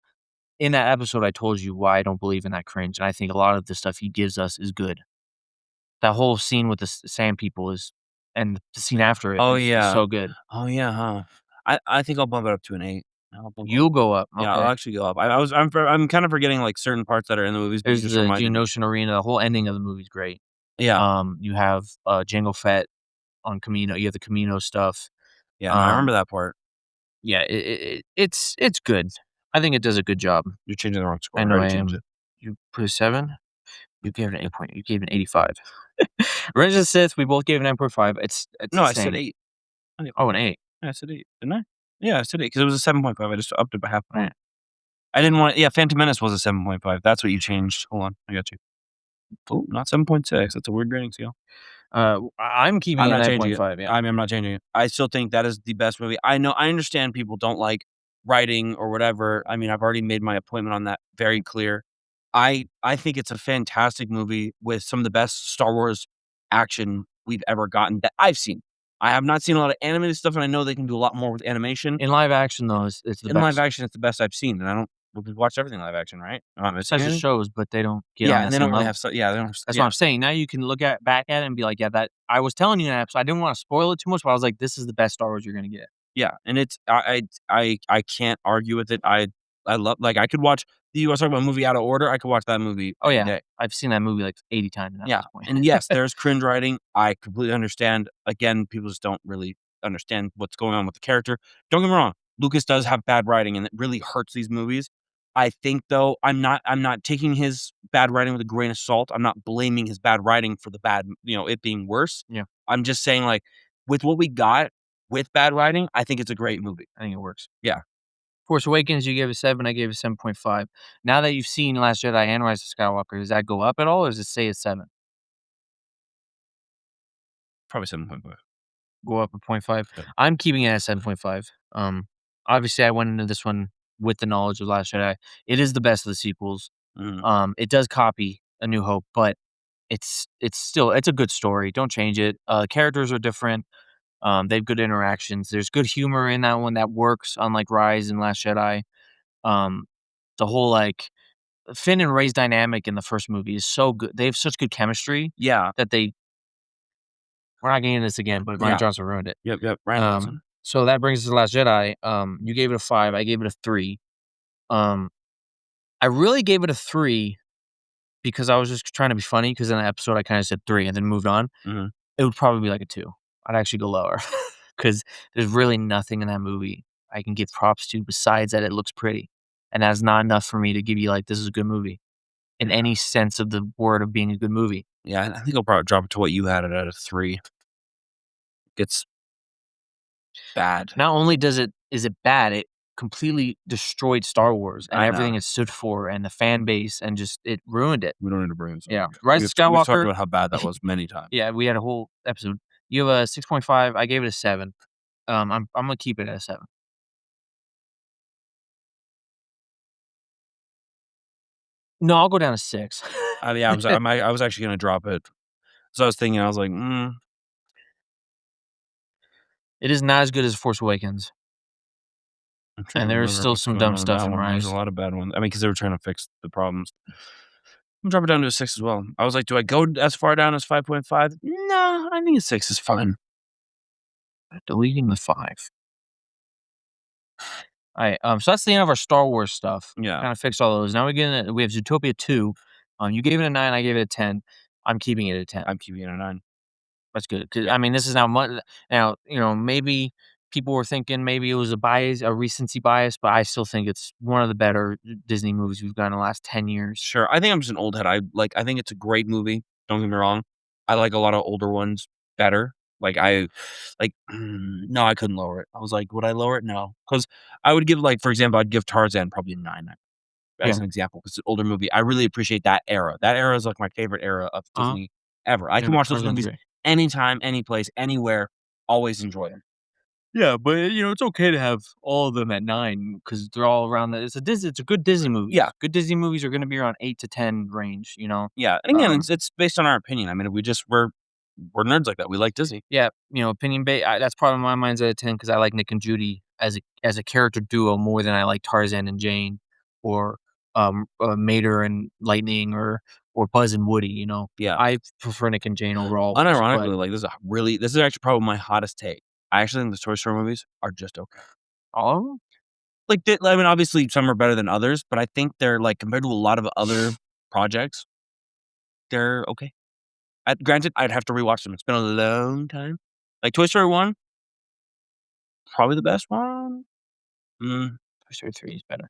S3: in that episode, I told you why I don't believe in that cringe, and I think a lot of the stuff he gives us is good. That whole scene with the sand people is, and the scene after it
S1: oh,
S3: is
S1: yeah.
S3: so good.
S1: Oh, yeah, huh. I think I'll bump it up to an 8. I'll bump it up.
S3: You'll go up,
S1: Yeah, I'll
S3: okay.
S1: actually go up. I'm kind of forgetting, like, certain parts that are in the movies, but you
S3: There's
S1: just
S3: the
S1: reminded me.
S3: Geonosian Arena, the whole ending of the movie is great.
S1: Yeah.
S3: You have, Jango Fett on Camino, you have the Camino stuff.
S1: Yeah, no, I remember
S3: Um,
S1: that part.
S3: yeah, it's good. I think it does a good job.
S1: You're changing the wrong
S3: I
S1: score. I
S3: know I
S1: already changed
S3: am.
S1: it.
S3: You put a 7? You gave it an 8 point, you gave it an 85. Revenge of the Sith, we both gave it 9.5. It's
S1: No,
S3: the
S1: I said
S3: same.
S1: 8. I didn't
S3: Oh, an 8.
S1: Yeah, I said 8, didn't I? Yeah, I said 8 because it was a 7.5. I just upped it by half a
S3: Right.
S1: point. I didn't want yeah, Phantom Menace was a 7.5. That's what you changed. Hold on, I got you. Oh, not 7.6. That's a weird grading scale.
S3: I'm keeping
S1: I'm
S3: it at
S1: not changing it.
S3: 9.5, yeah.
S1: I'm not changing it. I still think that is the best movie. I understand people don't like writing or whatever. I mean, I've already made my appointment on that very clear. I think it's a fantastic movie with some of the best Star Wars action we've ever gotten that I've seen. I have not seen a lot of animated stuff, and I know they can do a lot more with animation.
S3: In live action, though, it's the
S1: In live
S3: best.
S1: action, it's the best I've seen, and I don't we've watched everything live action, right? Am I missing
S3: Besides the
S1: anything?
S3: shows, but they don't get
S1: Yeah,
S3: on
S1: and
S3: that
S1: they don't
S3: same
S1: really
S3: level.
S1: have yeah, they don't have
S3: That's what
S1: yeah.
S3: I'm saying. Now you can look at back at it and be like, "Yeah, that," I was telling you in that episode, I didn't wanna spoil it too much, but I was like, "This is the best Star Wars you're gonna get."
S1: Yeah, and it's I can't argue with it. I love like, I could watch you wanna talk about a movie out of order, I could watch that movie
S3: Oh,
S1: any
S3: yeah.
S1: day.
S3: I've seen that movie, like, 80 times now at
S1: Yeah,
S3: this point.
S1: and yes, there's cringe writing, I completely understand. Again, people just don't really understand what's going on with the character. Don't get me wrong, Lucas does have bad writing, and it really hurts these movies, I think though I'm not taking his bad writing with a grain of salt. I'm not blaming his bad writing for the bad, it being worse.
S3: Yeah.
S1: I'm just saying like with what we got with bad writing, I think it's a great movie.
S3: I think it works.
S1: Yeah.
S3: Force Awakens, you gave it 7, I gave it 7.5. Now that you've seen Last Jedi and Rise of Skywalker, does that go up at all, or does it stay at 7?
S1: Probably 7.5.
S3: Go up a 0.5?
S1: Yeah.
S3: I'm keeping it at 7.5. Obviously, I went into this one with the knowledge of Last Jedi. It is the best of the sequels. It does copy A New Hope, but it's still it's a good story. Don't change it. Characters are different. They have good interactions. There's good humor in that one that works, unlike Rise and Last Jedi. Um, the whole like Finn and Rey's dynamic in the first movie is so good. They have such good chemistry
S1: Yeah.
S3: that we're not getting into this again, but Ryan
S1: Yeah.
S3: Johnson ruined it.
S1: Yep. Ryan Johnson.
S3: So that brings us to Last Jedi. You gave it a 5. I gave it a 3. I really gave it a 3 because I was just trying to be funny. Because in the episode I kind of said 3 and then moved on.
S1: Mhm.
S3: It would probably be like a 2. I'd actually go lower because there's really nothing in that movie I can give props to besides that it looks pretty, and that's not enough for me to give you like this is a good movie in any sense of the word of being a good movie.
S1: Yeah, I think I'll probably drop it to what you had it at a 3. It's bad.
S3: Not only is it bad, it completely destroyed Star Wars and
S1: I
S3: everything
S1: know.
S3: it stood for and the fan base and just it ruined it.
S1: We don't need to bring this up.
S3: Yeah. Rise of
S1: We've talked
S3: Skywalker.
S1: about how bad that was many times.
S3: Yeah, we had a whole episode. You have a 6.5. I gave it a 7. I'm gonna keep it at a 7. No, I'll go down to 6.
S1: Yeah, I was actually gonna drop it. So I was thinking, I was like,
S3: It is not as good as Force Awakens.
S1: I'm trying
S3: And
S1: to
S3: there's
S1: remember
S3: still
S1: what's
S3: some
S1: going
S3: dumb
S1: on in
S3: stuff
S1: that
S3: in
S1: one. There's
S3: Rise.
S1: a lot of bad ones. I mean, because they were trying to fix the problems. I'm dropping down to a 6 as well. I was like, do I go as far down as 5.5? No, I think a 6 is fine.
S3: Deleting the 5. Alright, so that's the end of our Star Wars stuff.
S1: Yeah.
S3: Kinda fixed all those. Now we have Zootopia 2. You gave it a 9, I gave it a 10. I'm keeping it at 10.
S1: I'm keeping it a 9.
S3: That's good. 'Cause,
S1: Yeah.
S3: I mean, this is now, maybe people were thinking maybe it was a recency bias, but I still think it's one of the better Disney movies we've gotten in the last 10 years.
S1: Sure. I think I'm just an old head. I think it's a great movie. Don't get me wrong. I like a lot of older ones better. No, I couldn't lower it. I was like, would I lower it? No. Because I would give, like, for example, I'd give Tarzan probably a 9 as
S3: Yeah.
S1: an example, because it's an older movie. I really appreciate that era. That era is like my favorite era of
S3: Uh-huh.
S1: Disney ever. I
S3: Yeah,
S1: can watch those
S3: Tarzan's
S1: movies
S3: great.
S1: anytime, any place, anywhere. Always enjoy them.
S3: Yeah, but, it's okay to have all of them at 9 because they're all around the it's a good Disney movie.
S1: Yeah.
S3: Good Disney movies are gonna be around 8 to 10 range,
S1: Yeah. And again,
S3: Um,
S1: it's based on our opinion. I mean, we're nerds like that. We like Disney.
S3: Yeah, opinion based. That's probably my mind's at a 10 because I like Nick and Judy as a character duo more than I like Tarzan and Jane, or Mater and Lightning, or Buzz and Woody.
S1: Yeah.
S3: I prefer Nick and Jane overall. But
S1: Unironically, like this is actually probably my hottest take. I actually think the Toy Story movies are just okay.
S3: all of them,
S1: I mean, obviously some are better than others, but I think they're like compared to a lot of other projects, they're okay. Granted, I'd have to rewatch them. It's been a long time. Like Toy Story 1, probably the best one.
S3: Toy Story 3 is better.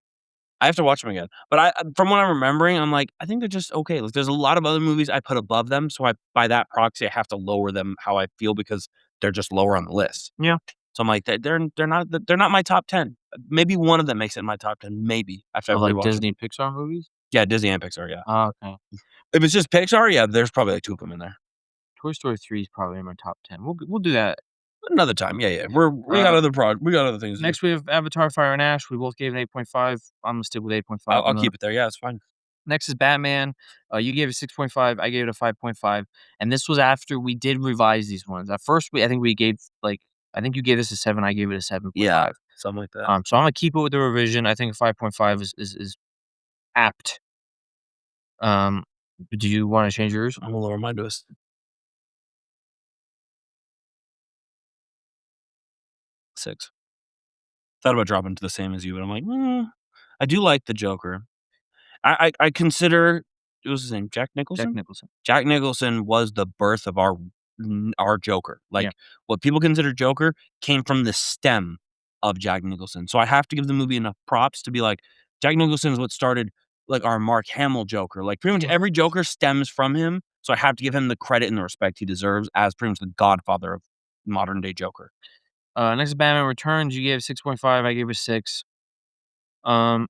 S1: I have to watch them again. But from what I'm remembering, I'm like, I think they're just okay. Like, there's a lot of other movies I put above them, so by that proxy, I have to lower them how I feel because they're just lower on the list.
S3: Yeah.
S1: So I'm like, they're not my top 10. Maybe one of them makes it in my top 10. Maybe after I
S3: Of like
S1: rewatch
S3: Disney
S1: them.
S3: Pixar movies.
S1: Yeah, Disney and Pixar. Yeah.
S3: Oh, okay.
S1: If it's just Pixar, yeah, there's probably like 2 of them in there.
S3: Toy Story 3 is probably in my top 10. We'll do that.
S1: Another time. Yeah. We got other things.
S3: Next, we have Avatar: Fire and Ash. We both gave it 8.5. I'm gonna stick with 8.5.
S1: I'll keep it there. Yeah, it's fine.
S3: Next is Batman. You gave it 6.5. I gave it a 5.5. And this was after we did revise these ones. At first, I think you gave this a 7. I gave it a 7.5.
S1: Yeah, something like that.
S3: So I'm gonna keep it with the revision. I think 5.5 is apt. Do you want to change yours?
S1: I'm gonna lower mine to a 6. Thought about dropping to the same as you, but I'm like, I do like the Joker. I consider what was his name? Jack
S3: Jack
S1: Nicholson?
S3: Nicholson.
S1: Jack Nicholson was the birth of our Joker. Like,
S3: Yeah.
S1: what people consider Joker came from the stem of Jack Nicholson. So I have to give the movie enough props to be like, Jack Nicholson is what started like our Mark Hamill Joker. Like pretty much every Joker stems from him. So I have to give him the credit and the respect he deserves as pretty much the godfather of modern day Joker.
S3: Next Batman Returns, you gave 6.5. I gave it 6. Um,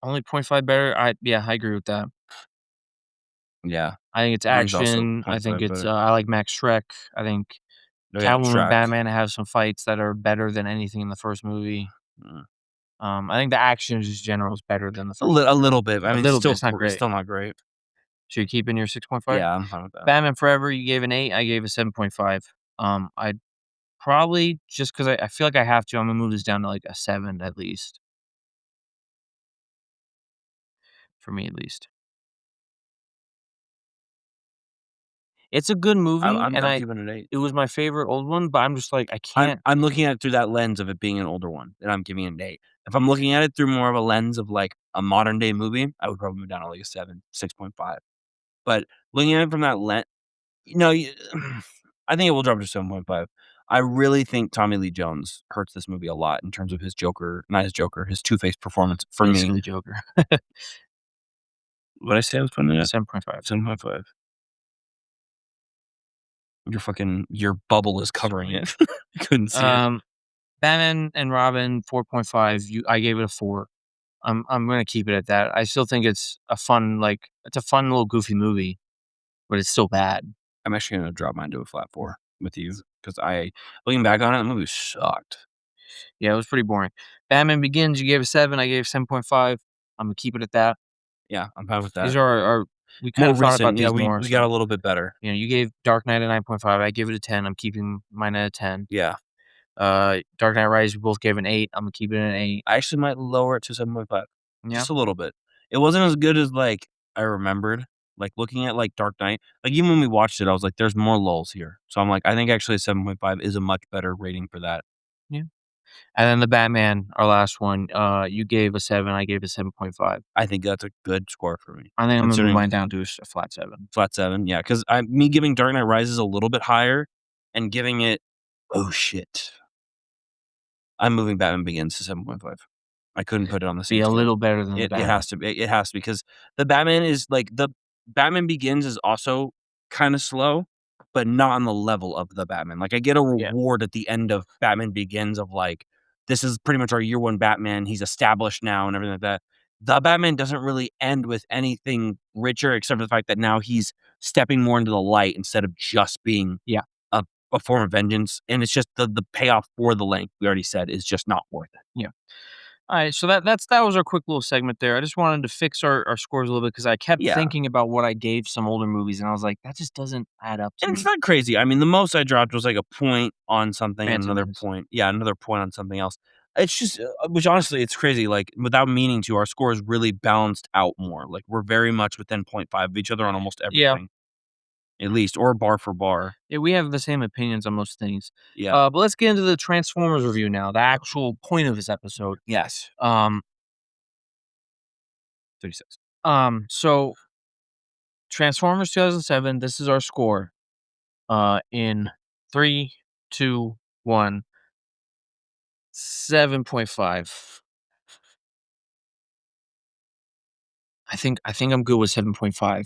S3: only 0.5 better. I agree with that.
S1: Yeah.
S3: I think it's
S1: Mine's also
S3: action. I think
S1: 0.5
S3: it's
S1: better.
S3: I like Max Shrek. I think
S1: Oh, yeah,
S3: Catwoman and
S1: Shrek.
S3: Batman have some fights that are better than anything in the first movie.
S1: Mm.
S3: I think the action in just general is better than the
S1: A,
S3: first movie.
S1: a little bit. I
S3: A
S1: mean,
S3: little bit.
S1: still,
S3: It's not great.
S1: still not great.
S3: So you keeping your 6.5?
S1: Yeah, I'm fine with that.
S3: Batman Forever, you gave an 8. I gave a 7.5. I'd probably just because I feel like I have to. I'm gonna move this down to like a 7 at least. For me, at least. It's a good movie,
S1: I'm,
S3: and
S1: I'm keeping it 8.
S3: it was my favorite old one, but I'm just like, I can't.
S1: I'm looking at it through that lens of it being an older one, and I'm giving it an 8. If I'm looking at it through more of a lens of like a modern day movie, I would probably move down to like a 7, 6.5. But looking at it from that lens, I think it will drop to 7.5. I really think Tommy Lee Jones hurts this movie a lot in terms of his Joker, not his Joker, his Two-Face performance for me.
S3: Basically Joker.
S1: What I say I was putting it at?
S3: 7.5.
S1: 7.5. Your bubble is covering it. I couldn't see it.
S3: Batman and Robin 4.5. I gave it a 4. I'm gonna keep it at that. I still think it's a fun little goofy movie, but it's still bad.
S1: I'm actually gonna drop mine to a flat 4 with you because looking back on it, the movie sucked.
S3: Yeah, it was pretty boring. Batman Begins, you gave a 7. I gave 7.5. I'm gonna keep it at that.
S1: Yeah, I'm fine with that.
S3: These are our we kind
S1: More
S3: of thought about
S1: recent, yeah,
S3: these more.
S1: we got a little bit better.
S3: You know, you gave Dark Knight a 9.5. I give it a 10. I'm keeping mine at a 10.
S1: Yeah.
S3: Dark Knight Rises, we both gave an 8. I'm gonna keep it at an 8.
S1: I actually might lower it to 7.5.
S3: Yeah.
S1: Just a little bit. It wasn't as good as, like, I remembered. Like, looking at, like, Dark Knight, like, even when we watched it, I was like, "There's more lulls here." So I'm like, I think actually 7.5 is a much better rating for that.
S3: Yeah. And then the Batman, our last one, you gave a 7. I gave a 7.5.
S1: I think that's a good score for me.
S3: I think I'm gonna move
S1: Considering
S3: mine down to a flat 7.
S1: flat 7, yeah, 'cause me giving Dark Knight Rises a little bit higher and giving it oh, shit. I'm moving Batman Begins to 7.5. I couldn't put it on the same
S3: Be a
S1: scale.
S3: little better than the
S1: It
S3: Batman.
S1: has to be. It has to because the Batman is like the Batman Begins is also kinda slow, but not on the level of the Batman. Like, I get a
S3: Yeah.
S1: reward at the end of Batman Begins of, like, this is pretty much our year 1 Batman, he's established now and everything like that. The Batman doesn't really end with anything richer except for the fact that now he's stepping more into the light instead of just being
S3: Yeah.
S1: a form of vengeance, and it's just the payoff for the length, we already said, is just not worth it.
S3: Yeah. Alright, so that was our quick little segment there. I just wanted to fix our scores a little bit because I kept
S1: Yeah.
S3: thinking about what I gave some older movies, and I was like, "That just doesn't add up to
S1: And
S3: me."
S1: it's not crazy. I mean, the most I dropped was like a point on something and
S3: Phantom
S1: another
S3: Menace.
S1: point. Yeah, another point on something else. It's just, which honestly, it's crazy. Like, without meaning to, our scores really balanced out more. Like, we're very much within 0.5 of each other on almost
S3: Yeah.
S1: everything, at least, or bar for bar.
S3: Yeah, we have the same opinions on most things.
S1: Yeah.
S3: But let's get into the Transformers review now, the actual point of this episode.
S1: Yes.
S3: 36. So Transformers 2007, this is our score. In 3, 2, 1, 7.5. I think I'm good with 7.5.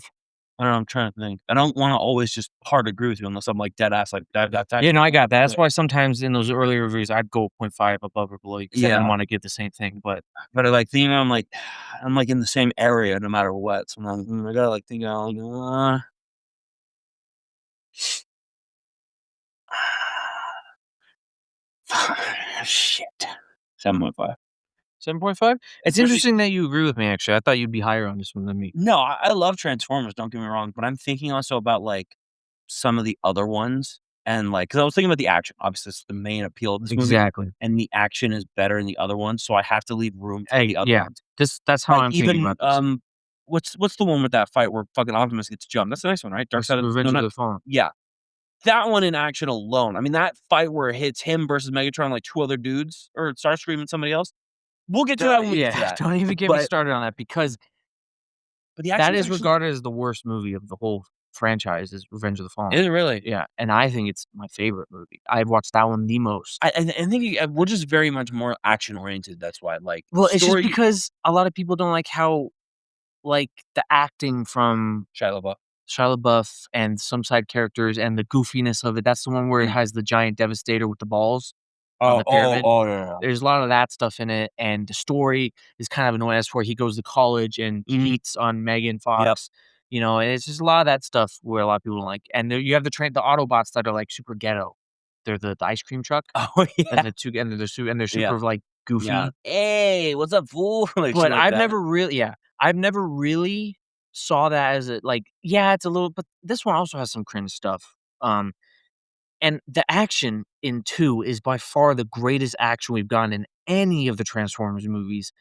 S1: I don't know. I'm trying to think. I don't want to always just hard agree with you unless I'm like dead ass. Like that's
S3: Yeah, no, I got that. That's
S1: good.
S3: why sometimes in those earlier reviews, I'd go 0.5 above or below because I didn't
S1: Yeah.
S3: want to give the same thing. But
S1: I like thinking I'm like in the same area no matter what. So I'm like, I gotta like think out. Shit. 7.5.
S3: 7.5? It's
S1: Especially
S3: interesting that you agree with me, actually. I thought you'd be higher on this one than me.
S1: No, I love Transformers, don't get me wrong, but I'm thinking also about, like, some of the other ones and, like, because I was thinking about the action. Obviously, it's the main appeal of this movie,
S3: Exactly.
S1: and the action is better in the other ones, so I have to leave room for the other
S3: Yeah.
S1: ones.
S3: That's how
S1: Like,
S3: I'm thinking
S1: even,
S3: about this.
S1: what's the one with that fight where fucking Optimus gets jumped? That's the next one, right? Dark
S3: That's
S1: Side of
S3: Revenge
S1: no,
S3: of
S1: not
S3: the Fallen.
S1: yeah. That one in action alone, I mean, that fight where it hits him versus Megatron, like, 2 other dudes, or Starscream and somebody else. We'll get to that when we get to that.
S3: Don't even get me
S1: But
S3: started on that because
S1: the
S3: that
S1: action's
S3: is
S1: actually
S3: regarded as the worst movie of the whole franchise is Revenge of the Fallen.
S1: Is it really?
S3: Yeah, and I think it's my favorite movie. I've watched that one the most.
S1: I think we're just very much more action oriented. That's why, like,
S3: Well, it's just
S1: story.
S3: because a lot of people don't like how, like, the acting from
S1: Shia LaBeouf.
S3: Shia LaBeouf and some side characters and the goofiness of it. That's the one where it
S1: Mm.
S3: has the giant devastator with the balls on the pyramid.
S1: Yeah.
S3: There's a lot of that stuff in it, and the story is kind of annoying. As for he goes to college and
S1: Mhm.
S3: cheats on Megan
S1: Yep.
S3: Fox, and it's just a lot of that stuff where a lot of people don't like. And there you have the Autobots that are like super ghetto. They're the ice cream truck,
S1: Oh,
S3: and
S1: yeah.
S3: they're
S1: Yeah.
S3: super like
S1: Yeah.
S3: goofy.
S1: "Hey, what's up, fool?" Like, shit
S3: But
S1: like that.
S3: I've never really saw that as a like, yeah, it's a little, but this one also has some cringe stuff. Um, and the action in 2 is by far the greatest action we've gotten in any of the Transformers movies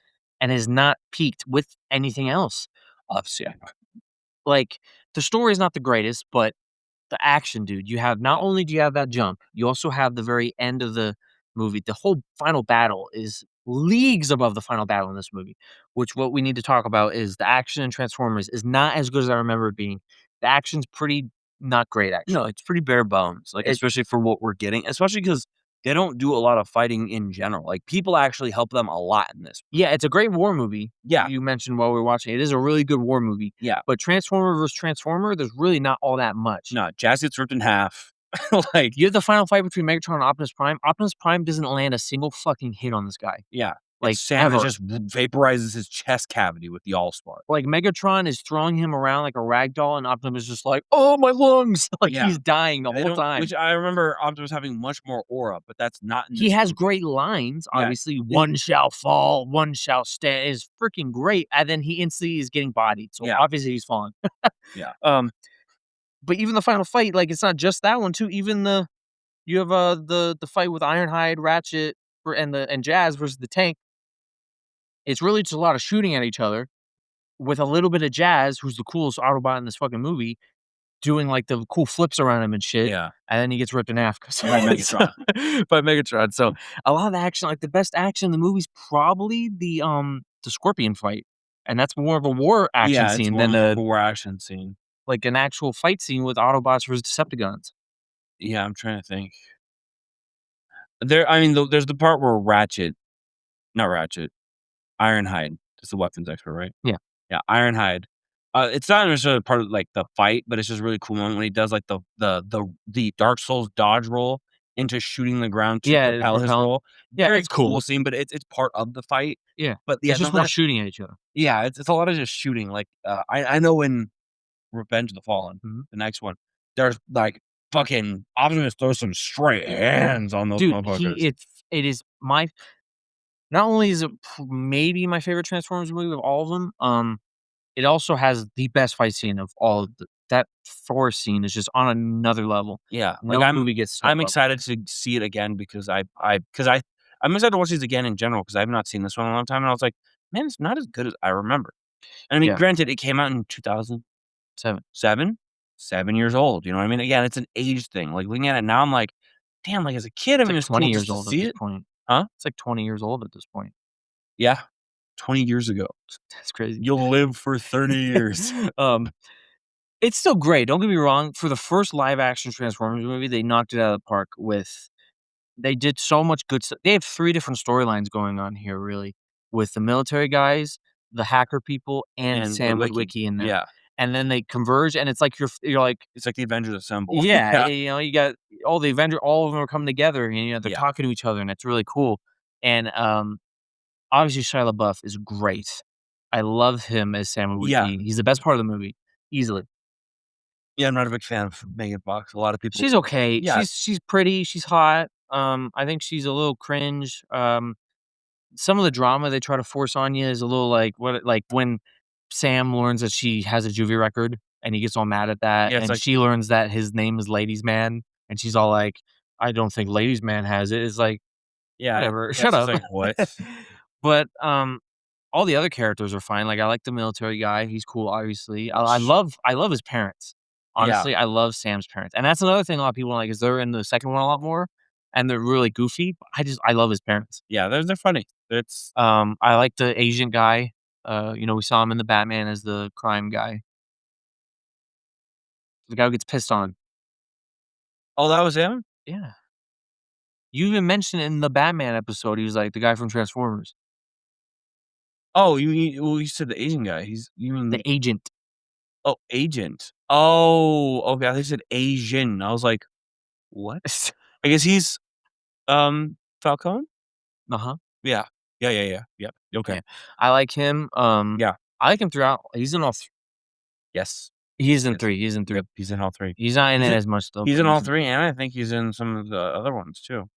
S3: and has not peaked with anything else.
S1: Obviously,
S3: Like, the story is not the greatest, but the action, dude, you have not only do you have that jump, you also have the very end of the movie. The whole final battle is leagues above the final battle in this movie, which what we need to talk about is the action in Transformers is not as good as I remember it being. The action's pretty not great,
S1: no,
S3: actually.
S1: it's pretty bare bones, like,
S3: It
S1: especially for what we're getting, especially because they don't do a lot of fighting in general. Like, people actually help them a lot in this.
S3: Yeah, it's a great war movie.
S1: Yeah.
S3: You mentioned while we were watching. It is a really good war movie.
S1: Yeah.
S3: But Transformer versus Transformer, there's really not all that much.
S1: No, Jazz gets ripped in half. Like,
S3: You have the final fight between Megatron and Optimus Prime. Optimus Prime doesn't land a single fucking hit on this guy.
S1: yeah. And
S3: Like,
S1: Samus
S3: ever.
S1: just vaporizes his chest cavity with the Allspark.
S3: Like, Megatron is throwing him around like a rag doll, and Optimus is just like, "Oh, my lungs!" Like,
S1: Yeah.
S3: he's dying the
S1: They
S3: whole
S1: don't
S3: time.
S1: which I remember Optimus having much more aura, but that's not in
S3: He
S1: this
S3: has
S1: movie.
S3: great lines,
S1: Yeah.
S3: obviously. "One shall fall, one shall stand" is freaking great, and then he instantly is getting bodied, so
S1: Yeah.
S3: obviously he's falling.
S1: Yeah.
S3: But even the final fight, like, it's not just that one too, even you have, the fight with Ironhide, Ratchet, and Jazz versus the tank. It's really just a lot of shooting at each other with a little bit of Jazz, who's the coolest Autobot in this fucking movie, doing, like, the cool flips around him and shit,
S1: Yeah.
S3: and then he gets ripped in half 'cause
S1: By Megatron.
S3: by Megatron, so, a lot of the action, like, the best action in the movie is probably the Scorpion fight, and that's more of a war action
S1: Yeah, it's
S3: scene
S1: more
S3: than
S1: of
S3: a
S1: a war action scene.
S3: like, an actual fight scene with Autobots versus Decepticons.
S1: Yeah, I'm trying to think. I mean, there's the part where not Ratchet, Ironhide is the weapons expert, right?
S3: Yeah.
S1: Yeah, Ironhide. It's not necessarily part of, like, the fight, but it's just a really cool moment when he does, like, the Dark Souls dodge roll into shooting the ground to
S3: Yeah,
S1: propel his roll.
S3: Yeah,
S1: Very
S3: it's
S1: cool
S3: cool.
S1: scene, but it's part of the fight.
S3: Yeah.
S1: But, yeah,
S3: It's
S1: no,
S3: just more
S1: that's
S3: shooting at each other.
S1: yeah, it's a lot of just shooting, like, I know in Revenge of the Fallen,
S3: Mhm.
S1: the next one, there's, like, fucking Optimus throws some straight hands on those
S3: Dude,
S1: motherfuckers.
S3: it is my not only is it maybe my favorite Transformers movie of all of them, it also has the best fight scene of all of that forest scene is just on another level.
S1: Yeah, like,
S3: No movie gets to that
S1: I'm
S3: level.
S1: excited to see it again because I'm excited to watch these again in general because I have not seen this one in a long time, and I was like, "Man, it's not as good as I remember." And I mean,
S3: Yeah.
S1: granted, it came out in 2007? 7 years old, you know what I mean? Again, it's an age thing, like, looking at it now, I'm like, "Damn," like, as a kid, I
S3: It's
S1: mean,
S3: like
S1: it's cool
S3: 20
S1: just
S3: years
S1: to
S3: old at
S1: see
S3: this
S1: it.
S3: point.
S1: Huh?
S3: It's like 20 years old at this point.
S1: Yeah, 20 years ago.
S3: That's crazy.
S1: You'll live for 30 years.
S3: Um, it's still great, don't get me wrong. For the first live action Transformers movie, they knocked it out of the park with they did so much good stuff. They have 3 different storylines going on here, really, with the military guys, the hacker people, and
S1: And
S3: Sam
S1: Witwicky.
S3: Witwicky in there.
S1: Yeah.
S3: And then they converge, and it's like you're like,
S1: It's like the Avengers Assemble.
S3: yeah,
S1: Yeah.
S3: you got all of them are coming together, and, they're
S1: Yeah.
S3: talking to each other, and it's really cool. And, obviously, Shia LaBeouf is great. I love him as Sam
S1: Yeah.
S3: Witwicky. He's the best part of the movie, easily.
S1: Yeah, I'm not a big fan of Megan Fox. A lot of people
S3: She's okay.
S1: Yeah.
S3: She's pretty, she's hot. I think she's a little cringe. Some of the drama they try to force on you is a little like when Sam learns that she has a juvie record and he gets all mad at that,
S1: Yeah, it's
S3: and
S1: like
S3: she learns that his name is Ladies Man, and she's all like, "I don't think Ladies Man has it." It's like,
S1: yeah,
S3: whatever,
S1: yeah,
S3: shut
S1: it's just
S3: up.
S1: like, "What?"
S3: But all the other characters are fine. Like I like the military guy; he's cool. Obviously,
S1: Sh
S3: I love his parents.
S1: Yeah.
S3: Honestly, I love Sam's parents, and that's another thing a lot of people don't like is they're in the second one a lot more, and they're really goofy. I love his parents.
S1: Yeah, they're funny. It's
S3: I like the Asian guy. We saw him in the Batman as the crime guy. The guy who gets pissed on.
S1: Oh, that was him?
S3: Yeah. You even mentioned it in the Batman episode, he was like, the guy from Transformers.
S1: Oh, you said the Asian guy. You mean
S3: The agent.
S1: oh, agent. Oh, okay, I thought you said Asian. I was like, "What?" I guess he's, Falcone?
S3: Uh-huh.
S1: Yeah. Yeah. Okay.
S3: Yeah. I like him,
S1: Yeah.
S3: I like him throughout. He's in all
S1: Yes.
S3: he's in
S1: Yes.
S3: 3, he's in 3.
S1: Yep, he's in all 3.
S3: He's not in
S1: He's
S3: it
S1: in
S3: as much though,
S1: he's
S3: but
S1: in all
S3: he's in
S1: 3, and I think he's in some of the other ones too.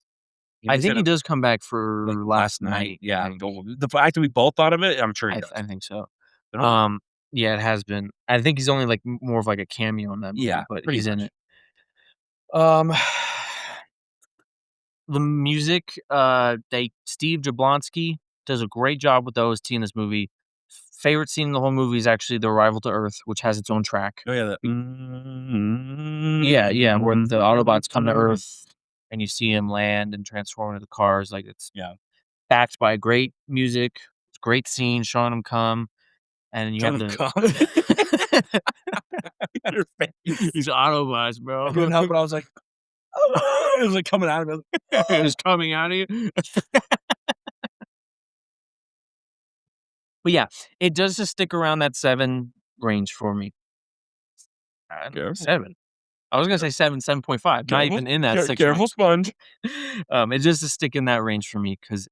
S1: He at
S3: I
S1: least
S3: think
S1: had
S3: he
S1: a
S3: does come back
S1: like,
S3: for
S1: last
S3: last
S1: night.
S3: night, I
S1: Yeah.
S3: think.
S1: The fact that we both thought of it, I'm sure he does.
S3: I think so.
S1: But okay.
S3: Yeah, it has been. I think he's only, like, more of, like, a cameo in that movie,
S1: Yeah,
S3: but
S1: pretty
S3: he's in
S1: much.
S3: it. Um, the music, Steve Jablonsky does a great job with the OST in this movie. Favorite scene in the whole movie is actually the arrival to Earth, which has its own track.
S1: Oh, yeah, the
S3: Yeah, where the Autobots come to Earth and you see him land and transform into the cars, like, it's
S1: Yeah.
S3: backed by great music, great scene showing him come, and you have
S1: Trying to
S3: the
S1: come. Your face.
S3: These Autobots,
S1: I
S3: bro.
S1: couldn't help it. I was like, it was like coming out of me.
S3: It was coming out of you. But yeah, it does just stick around that 7 range for me.
S1: Careful.
S3: 7. I was gonna say 7, 7.5, not even in that 6
S1: Careful,
S3: range.
S1: sponge.
S3: It just to stick in that range for me because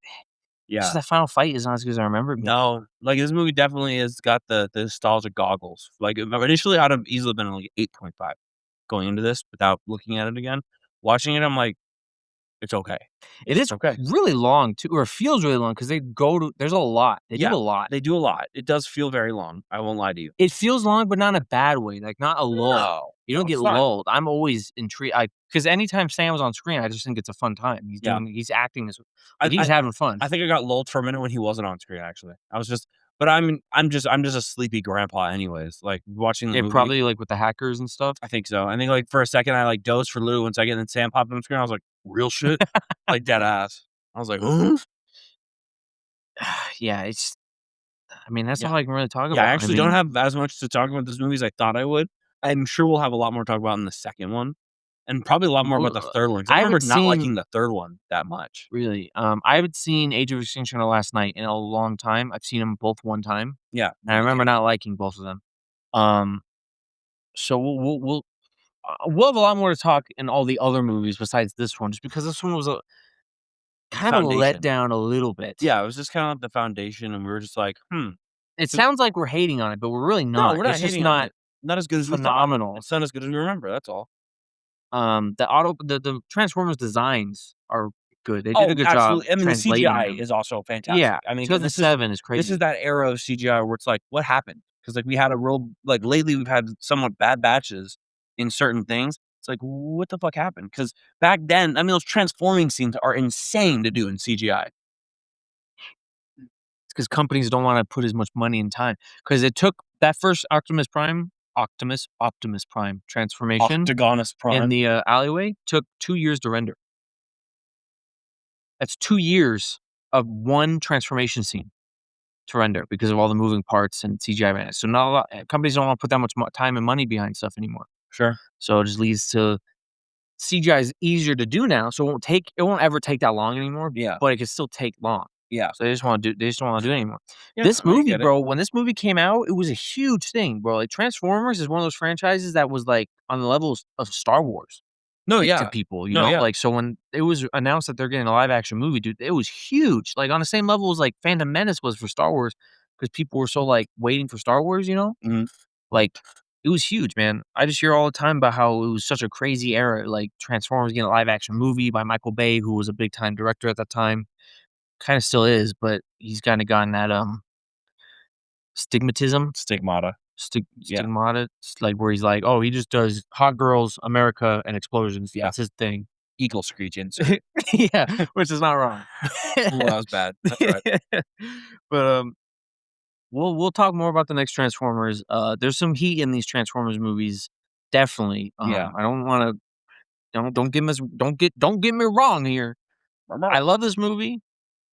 S1: Yeah.
S3: just that final fight is not as good as I remember it being.
S1: No, like, this movie definitely has got the nostalgia goggles. Like, initially, I'd have easily been like 8.5 going into this without looking at it again. Watching it, I'm like, "It's okay.
S3: It is
S1: It's okay."
S3: really long too, or it feels really long because there's a lot. They do
S1: Yeah,
S3: a lot.
S1: they do a lot. It does feel very long. I won't lie to you.
S3: It feels long, but not in a bad way, like, not a lull.
S1: No.
S3: You
S1: No,
S3: don't get
S1: it's fine.
S3: lulled. I'm always intrigued. Because anytime Sam's on screen, I just think it's a fun time.
S1: Yeah.
S3: He's acting this
S1: I
S3: like, he's
S1: I
S3: having fun.
S1: I think I got lulled for a minute when he wasn't on screen, actually. I was just but I'm just a sleepy grandpa anyways, like, watching the
S3: It
S1: movie
S3: probably, like, with the hackers and stuff.
S1: I think so. I think, like, for a second, I, like, dozed for a little one second, and then Sam popped on screen, I was like, "Real shit?" Like, dead ass. I was like, "Huh?"
S3: Yeah, that's
S1: Yeah.
S3: all I can really talk
S1: Yeah, I
S3: about.
S1: actually don't have as much to talk about this movie as I thought I would. I'm sure we'll have a lot more to talk about in the second one, and probably a lot more about the third one, 'cause I
S3: I
S1: remember
S3: haven't
S1: not
S3: seen
S1: liking the third one that much.
S3: really, I haven't seen Age of Extinction last night in a long time. I've seen them both one time,
S1: Yeah,
S3: and I
S1: me
S3: remember
S1: too.
S3: not liking both of them. Um, so we'll have a lot more to talk in all the other movies besides this one, just because this one was a kind of a
S1: Foundation.
S3: letdown a little bit.
S1: Yeah, it was just kinda like the foundation, and we were just like, "Hmm."
S3: It
S1: 'Cause
S3: sounds like we're hating on it, but we're really
S1: no,
S3: not.
S1: we're not
S3: It's just
S1: hating on
S3: not
S1: it. Not as good as we thought.
S3: phenomenal.
S1: It's not as good as we remember, that's all.
S3: The Transformers designs are good. They did a
S1: Oh,
S3: good job
S1: absolutely. I mean, the
S3: translating
S1: CGI
S3: them.
S1: is also
S3: Yeah,
S1: fantastic. I mean, and this
S3: 2007 is
S1: is
S3: crazy.
S1: that era of CGI where it's like, "What happened?" Because like, we had a real like, lately, we've had somewhat bad batches in certain things. It's like, "What the fuck happened?" Because back then, I mean, those transforming scenes are insane to do in CGI.
S3: It's because companies don't wanna put as much money and time. Because it took that first Optimus Prime transformation
S1: Octagonus
S3: in
S1: Prime.
S3: the, alleyway took 2 years to render. That's 2 years of one transformation scene to render because of all the moving parts and CGI man. So not a lot companies don't wanna put that much time and money behind stuff anymore.
S1: Sure.
S3: So it just leads to CGI is easier to do now, so it won't ever take that long anymore,
S1: Yeah.
S3: but it can still take long.
S1: Yeah.
S3: So they just don't wanna do it anymore.
S1: Yeah,
S3: This
S1: I
S3: movie,
S1: get it.
S3: bro, when this movie came out, it was a huge thing, bro. Like, Transformers is one of those franchises that was, like, on the levels of Star Wars,
S1: No,
S3: like, to
S1: yeah.
S3: people,
S1: No, yeah.
S3: Like, so when it was announced that they're getting a live action movie, dude, it was huge, like, on the same level as, like, Phantom Menace was for Star Wars, because people were so, like, waiting for Star Wars, you know?
S1: Mhm.
S3: Like, it was huge, man. I just hear all the time about how it was such a crazy era, like, Transformers getting a live action movie by Michael Bay, who was a big time director at that time. Kinda still is, but he's kinda gotten that, stigmatism,
S1: Stigmata. Yeah.
S3: stigmata, like, where he's like, "Oh, he just does hot girls, America, and explosions.
S1: Yeah.
S3: That's his thing."
S1: Eagle screech insert.
S3: Yeah, which is not wrong.
S1: Ooh, that was bad. That's right.
S3: But, we'll talk more about the next Transformers. There's some heat in these Transformers movies, definitely.
S1: Yeah.
S3: I don't wanna don't get me wrong here. I love this movie.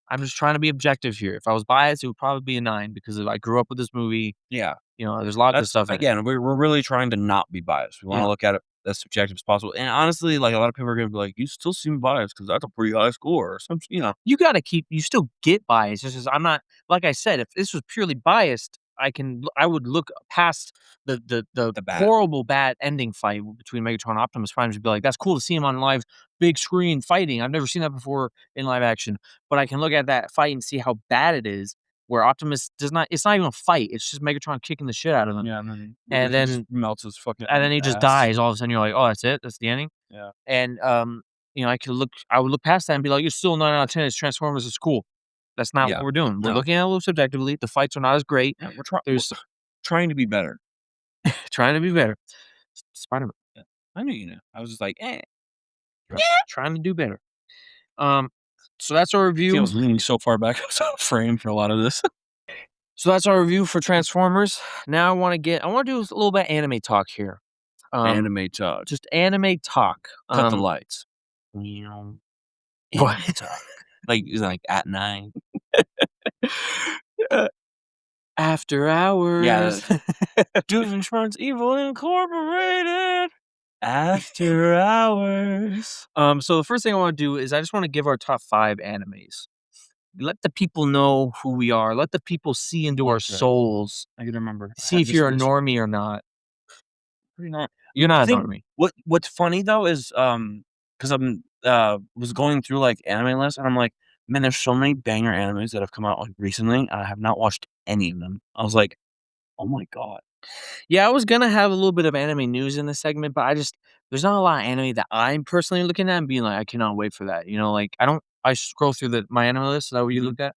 S3: I'm just trying to be objective here. If I was biased, it would probably be a 9 because I grew up with this movie.
S1: Yeah.
S3: You know, there's a lot of good
S1: That's
S3: stuff in it.
S1: again, we're really trying to not be biased. We wanna
S3: Yeah.
S1: look at it as subjective as possible, and honestly, like, a lot of people are gonna be like, "You still seem biased because that's a pretty high score," or some you know?
S3: You still get bias. It's just I'm not like I said, if this was purely biased, I would look past the
S1: The bad.
S3: horrible bad ending fight between Megatron and Optimus Prime and be like, that's cool to see him on live big screen fighting. I've never seen that before in live action. But I can look at that fight and see how bad it is, where Optimus does not it's not even a fight. It's just Megatron kicking the shit out of him.
S1: Yeah, and then
S3: And
S1: he just
S3: then
S1: melts his fucking
S3: and then he just
S1: ass.
S3: dies. All of a sudden you're like, oh, that's it? That's the ending?
S1: Yeah.
S3: And, you know, I would look past that and be like, "It's still 9 out of 10. It's Transformers. It's cool." That's not
S1: Yeah.
S3: what we're doing. We're
S1: No.
S3: looking at it a little subjectively. The fights are not as great.
S1: Yeah, we're
S3: There's
S1: trying to be better.
S3: trying to be better. Spider-Man.
S1: Yeah. I knew you knew. I was just like, "Eh."
S3: Trying to do better. Um, so that's our
S1: See, I
S3: review.
S1: was leaning so far back, I was out of frame for a lot of this.
S3: So that's our review for Transformers. Now I wanna do a little bit of anime talk here.
S1: Anime talk.
S3: Just anime talk.
S1: Cut the lights.
S3: What?
S1: Anime talk. Like, at 9.
S3: After hours.
S1: Doomsmart's Evil Incorporated. After hours.
S3: So the first thing I wanna do is I just wanna give our top 5 animes. Let the people know who we are. Let the people see into our
S1: Okay.
S3: souls.
S1: I can remember. I
S3: See
S1: had
S3: if
S1: this
S3: you're a
S1: list
S3: normie or not.
S1: pretty not
S3: You're
S1: I
S3: not a
S1: think
S3: normie.
S1: what's funny though is, 'cause I'm, was going through, like, anime lists, and I'm like, "Man, there's so many banger animes that have come out, like, recently, and I have not watched any of them." I was like, "Oh my god."
S3: Yeah, I was gonna have a little bit of anime news in this segment, but there's not a lot of anime that I'm personally looking at and being like, I cannot wait for that. You know, like I scroll through my anime list. Is that what you
S1: Mhm.
S3: looked at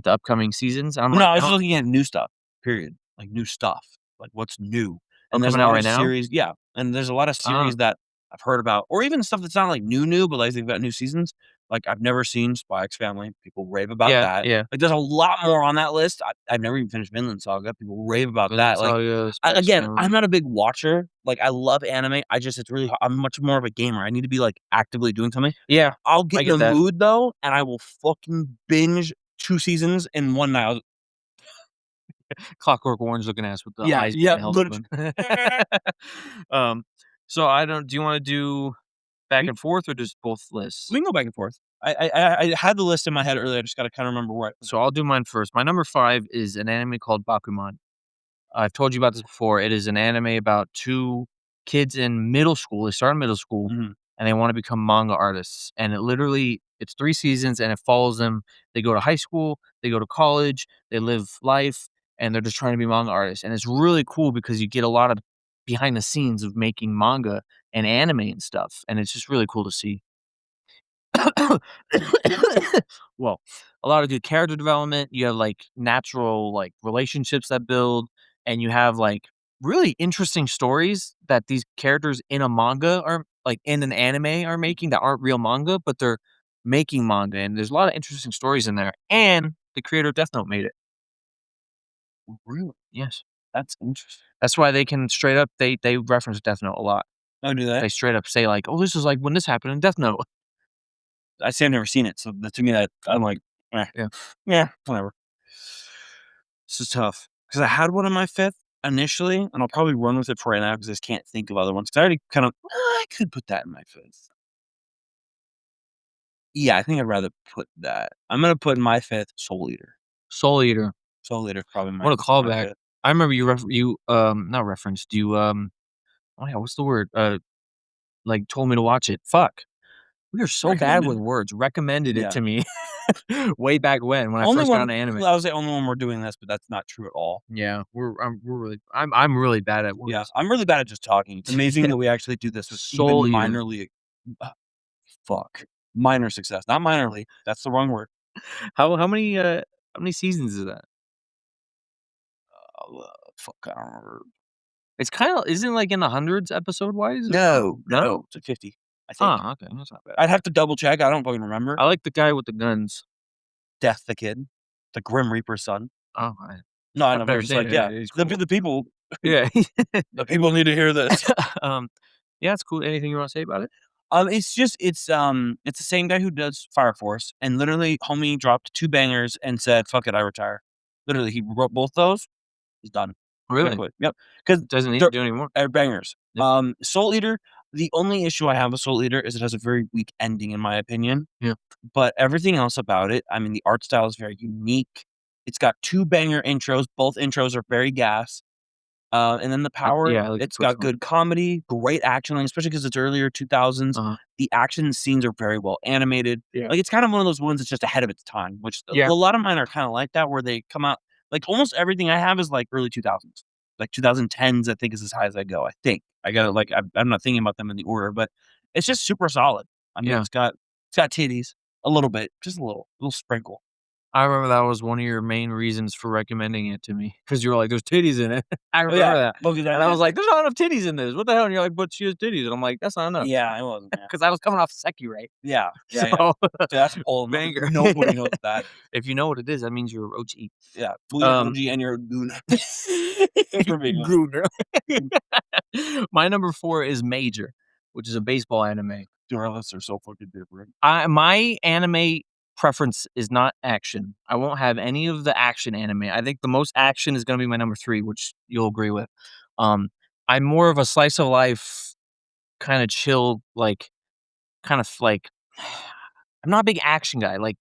S3: the upcoming seasons? I'm
S1: No,
S3: like,
S1: I
S3: I
S1: was
S3: don't
S1: looking at new stuff, period. Like, new stuff. Like, what's new?
S3: oh,
S1: And there's a
S3: coming out
S1: lot
S3: right
S1: of
S3: now?
S1: series yeah, and there's a lot of
S3: Ah,
S1: series that I've heard about, or even stuff that's not, like, new, but, like, they've got new seasons. Like, I've never seen Spy X Family. People rave about
S3: yeah,
S1: that.
S3: yeah.
S1: Like, there's a lot more on that list. I've never even finished Vinland Saga. People rave about
S3: Vinland
S1: that. Like,
S3: Saga, Spy
S1: again, I'm
S3: Family.
S1: not a big watcher. Like, I love anime. It's really I'm much more of a gamer. I need to be, like, actively doing something.
S3: Yeah,
S1: I'll get
S3: I
S1: in
S3: get
S1: the
S3: that.
S1: mood, though, and I will fucking binge 2 seasons in one night.
S3: Clockwork Orange looking ass with the
S1: Yeah,
S3: eyes
S1: yeah,
S3: being held open. So I don't do you wanna do back
S1: We
S3: and forth or just both lists?
S1: we can go back and forth. I had the list in my head earlier, I just gotta kinda remember where I put it.
S3: So I'll do mine first. My number 5 is an anime called Bakuman. I've told you about this before. It is an anime about 2 kids in middle school. They start in middle school,
S1: Mhm.
S3: and they wanna become manga artists, and it's 3 seasons, and it follows them. They go to high school, they go to college, they live life, and they're just trying to be manga artists, and it's really cool because you get a lot of behind the scenes of making manga and anime and stuff, and it's just really cool to see. Well, a lot of good character development. You have like natural like relationships that build, and you have like really interesting stories that these characters in a manga are like in an anime are making that aren't real manga, but they're making manga, and there's a lot of interesting stories in there. And the creator of Death Note made it.
S1: Really?
S3: Yes,
S1: That's interesting.
S3: that's why they can straight up they reference Death Note a lot.
S1: Oh, do they?
S3: They straight up say like, "Oh, this is like when this happened in Death Note."
S1: I say I've never seen it, so that to me that I'm like, "Eh,
S3: Yeah.
S1: yeah, whatever." This is tough because I had one in my 5th initially, and I'll probably run with it for right now because I just can't think of other ones. 'Cause I already kind of I could put that in my 5th. Yeah, I think I'd rather put that. I'm gonna put in my 5th Soul Eater.
S3: Soul Eater.
S1: Soul Eater's probably
S3: What a
S1: my
S3: callback.
S1: 5th.
S3: I remember not referenced, oh yeah, what's the word? Like, told me to watch it. Fuck. We are so bad with
S1: Recommended.
S3: words. Recommended it
S1: Yeah.
S3: to me way back when I
S1: Only
S3: first got
S1: one
S3: into anime.
S1: I was the only one we're doing this, but that's not true at all.
S3: Yeah, we're really I'm really bad at
S1: Yeah,
S3: words.
S1: I'm really bad at just talking. It's amazing that we actually do this with even
S3: Soul Eater.
S1: minorly uh, minor success. Not minorly, that's the wrong word.
S3: How many seasons is that?
S1: Fuck, I don't remember.
S3: It's kinda isn't it, like, in the hundreds episode-wise?
S1: No, it's like 50, I think.
S3: Oh, okay, that's not bad.
S1: I'd have to double check, I don't fucking remember.
S3: I like the guy with the guns.
S1: Death the Kid, the Grim Reaper's son.
S3: Oh,
S1: No, I
S3: I've
S1: know, but I'm
S3: never
S1: just
S3: seen
S1: like,
S3: it.
S1: yeah,
S3: He's
S1: the
S3: cool.
S1: the people
S3: Yeah.
S1: the people need to hear this.
S3: Um, yeah, it's cool. Anything you wanna say about it?
S1: It's the same guy who does Fire Force, and literally, homie dropped 2 bangers and said, "Fuck it, I retire." Literally, he wrote both those. He's done.
S3: Really?
S1: Quit. Yep. Because
S3: Doesn't need to do anymore.
S1: bangers.
S3: Yep.
S1: Soul Eater. The only issue I have with Soul Eater is it has a very weak ending, in my opinion.
S3: Yeah.
S1: But everything else about it, I mean, the art style is very unique. It's got 2 banger intros. Both intros are very gas. And then the power,
S3: yeah, I like the
S1: it's
S3: first
S1: got
S3: one.
S1: good comedy, great action, like, especially because it's earlier 2000s.
S3: Uh-huh.
S1: The action scenes are very well animated.
S3: Yeah.
S1: Like, it's kind of one of those ones that's just ahead of its time, which
S3: Yeah.
S1: a lot of mine are kind of like that, where they come out like, almost everything I have is, like, early 2000s. Like, 2010s, I think, is as high as I go, I think. I gotta, like, I'm not thinking about them in the order, but it's just super solid. I mean,
S3: Yeah.
S1: it's got titties, a little bit, just a little sprinkle.
S3: I remember that was one of your main reasons for recommending it to me, because you were like, "There's titties in it." I
S1: Oh,
S3: remember
S1: yeah.
S3: that,
S1: Well, 'cause
S3: and I was like, "There's not enough titties in this. What the hell?" And you're like, "But she has titties," and I'm like, "That's not enough."
S1: yeah, it wasn't, yeah.
S3: Because I was coming off Seki, right?
S1: Yeah, yeah, yeah.
S3: So,
S1: So that's a whole
S3: banger.
S1: nobody knows that.
S3: If you know what it is, that means you're a OG.
S1: Yeah. Well, you're an
S3: Um
S1: OG and you're a goon. Thanks for being one.
S3: Gruner. My number 4 is Major, which is a baseball anime.
S1: Dude, our lists are so fucking different.
S3: My anime preference is not action. I won't have any of the action anime. I think the most action is gonna be my number 3, which you'll agree with. Um, I'm more of a slice of life, kinda chill, like, kind of like I'm not a big action guy, like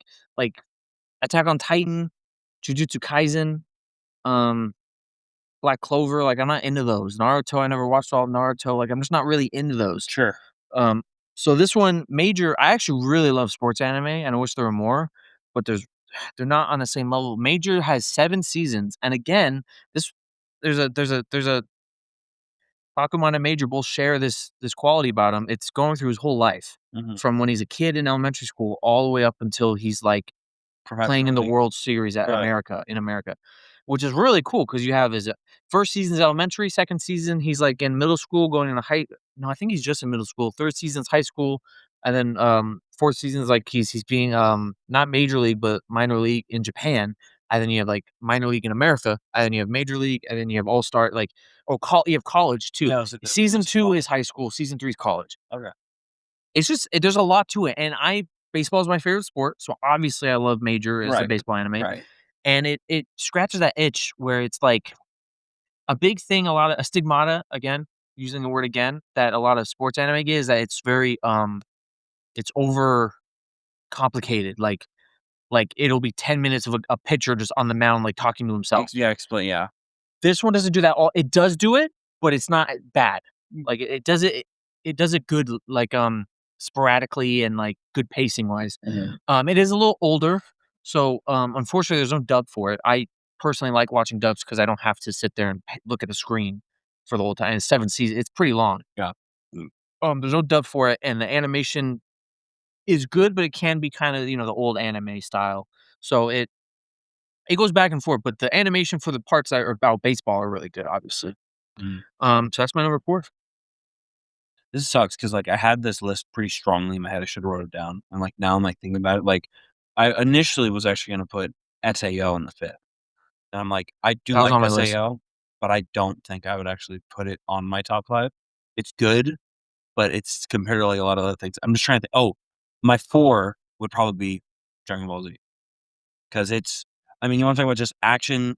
S3: Attack on Titan, Jujutsu Kaisen, um, Black Clover, like, I'm not into those. Naruto, I never watched all of Naruto, like, I'm just not really into those.
S1: Sure.
S3: Um, so this one, Major, I actually really love sports anime, and I wish there were more, but they're not on the same level. Major has 7 seasons, and again, this there's a Pokemon and Major both share this quality about him. It's going through his whole life,
S1: Mhm.
S3: from when he's a kid in elementary school all the way up until he's, like, playing in the
S1: Professionally.
S3: World Series at
S1: Right.
S3: America, which is really cool because you have his, first season's elementary, second season, he's, like, in middle school going into high no, I think he's just in middle school, third season's high school, and then, fourth season's, like, he's being, not major league, but minor league in Japan, and then you have, like, minor league in America, and then you have major league, and then you have all-star, like you have college too.
S1: Yeah, so the
S3: Season
S1: what's it
S3: 2
S1: called?
S3: is high school, season 3 is college.
S1: Okay.
S3: It's just there's a lot to it, and baseball is my favorite sport, so obviously I love Major as a
S1: Right.
S3: baseball anime,
S1: Right.
S3: and it scratches that itch where it's like a big thing, a stigmata, again, using the word again, that a lot of sports anime get is that it's very, it's over complicated, like, it'll be 10 minutes of a pitcher just on the mound, like, talking to himself.
S1: Yeah, explain, yeah.
S3: This one doesn't do that all it does do it, but it's not bad. Like, it does it good, like, sporadically and, like, good pacing-wise.
S1: Mhm.
S3: It is a little older, so, unfortunately, there's no dub for it. I personally like watching dubs because I don't have to sit there and look at the screen for the whole time. It's 7 seasons, it's pretty long.
S1: Yeah.
S3: There's no dub for it, and the animation is good, but it can be kinda, the old anime style. So it goes back and forth, but the animation for the parts that are about baseball are really good, obviously.
S1: Mm.
S3: So that's my number 4.
S1: This sucks because, like, I had this list pretty strongly in my head. I should have wrote it down. And, like, now I'm, like, thinking about it, like, I initially was actually gonna put SAO in the 5th. And I'm like, I do
S3: That was
S1: like
S3: on my list.
S1: SAO, but I don't think I would actually put it on my top 5. It's good, but it's compared to, like, a lot of other things. I'm just trying to think. Oh, my 4 would probably be Dragon Ball Z because it's I mean, you wanna talk about just action.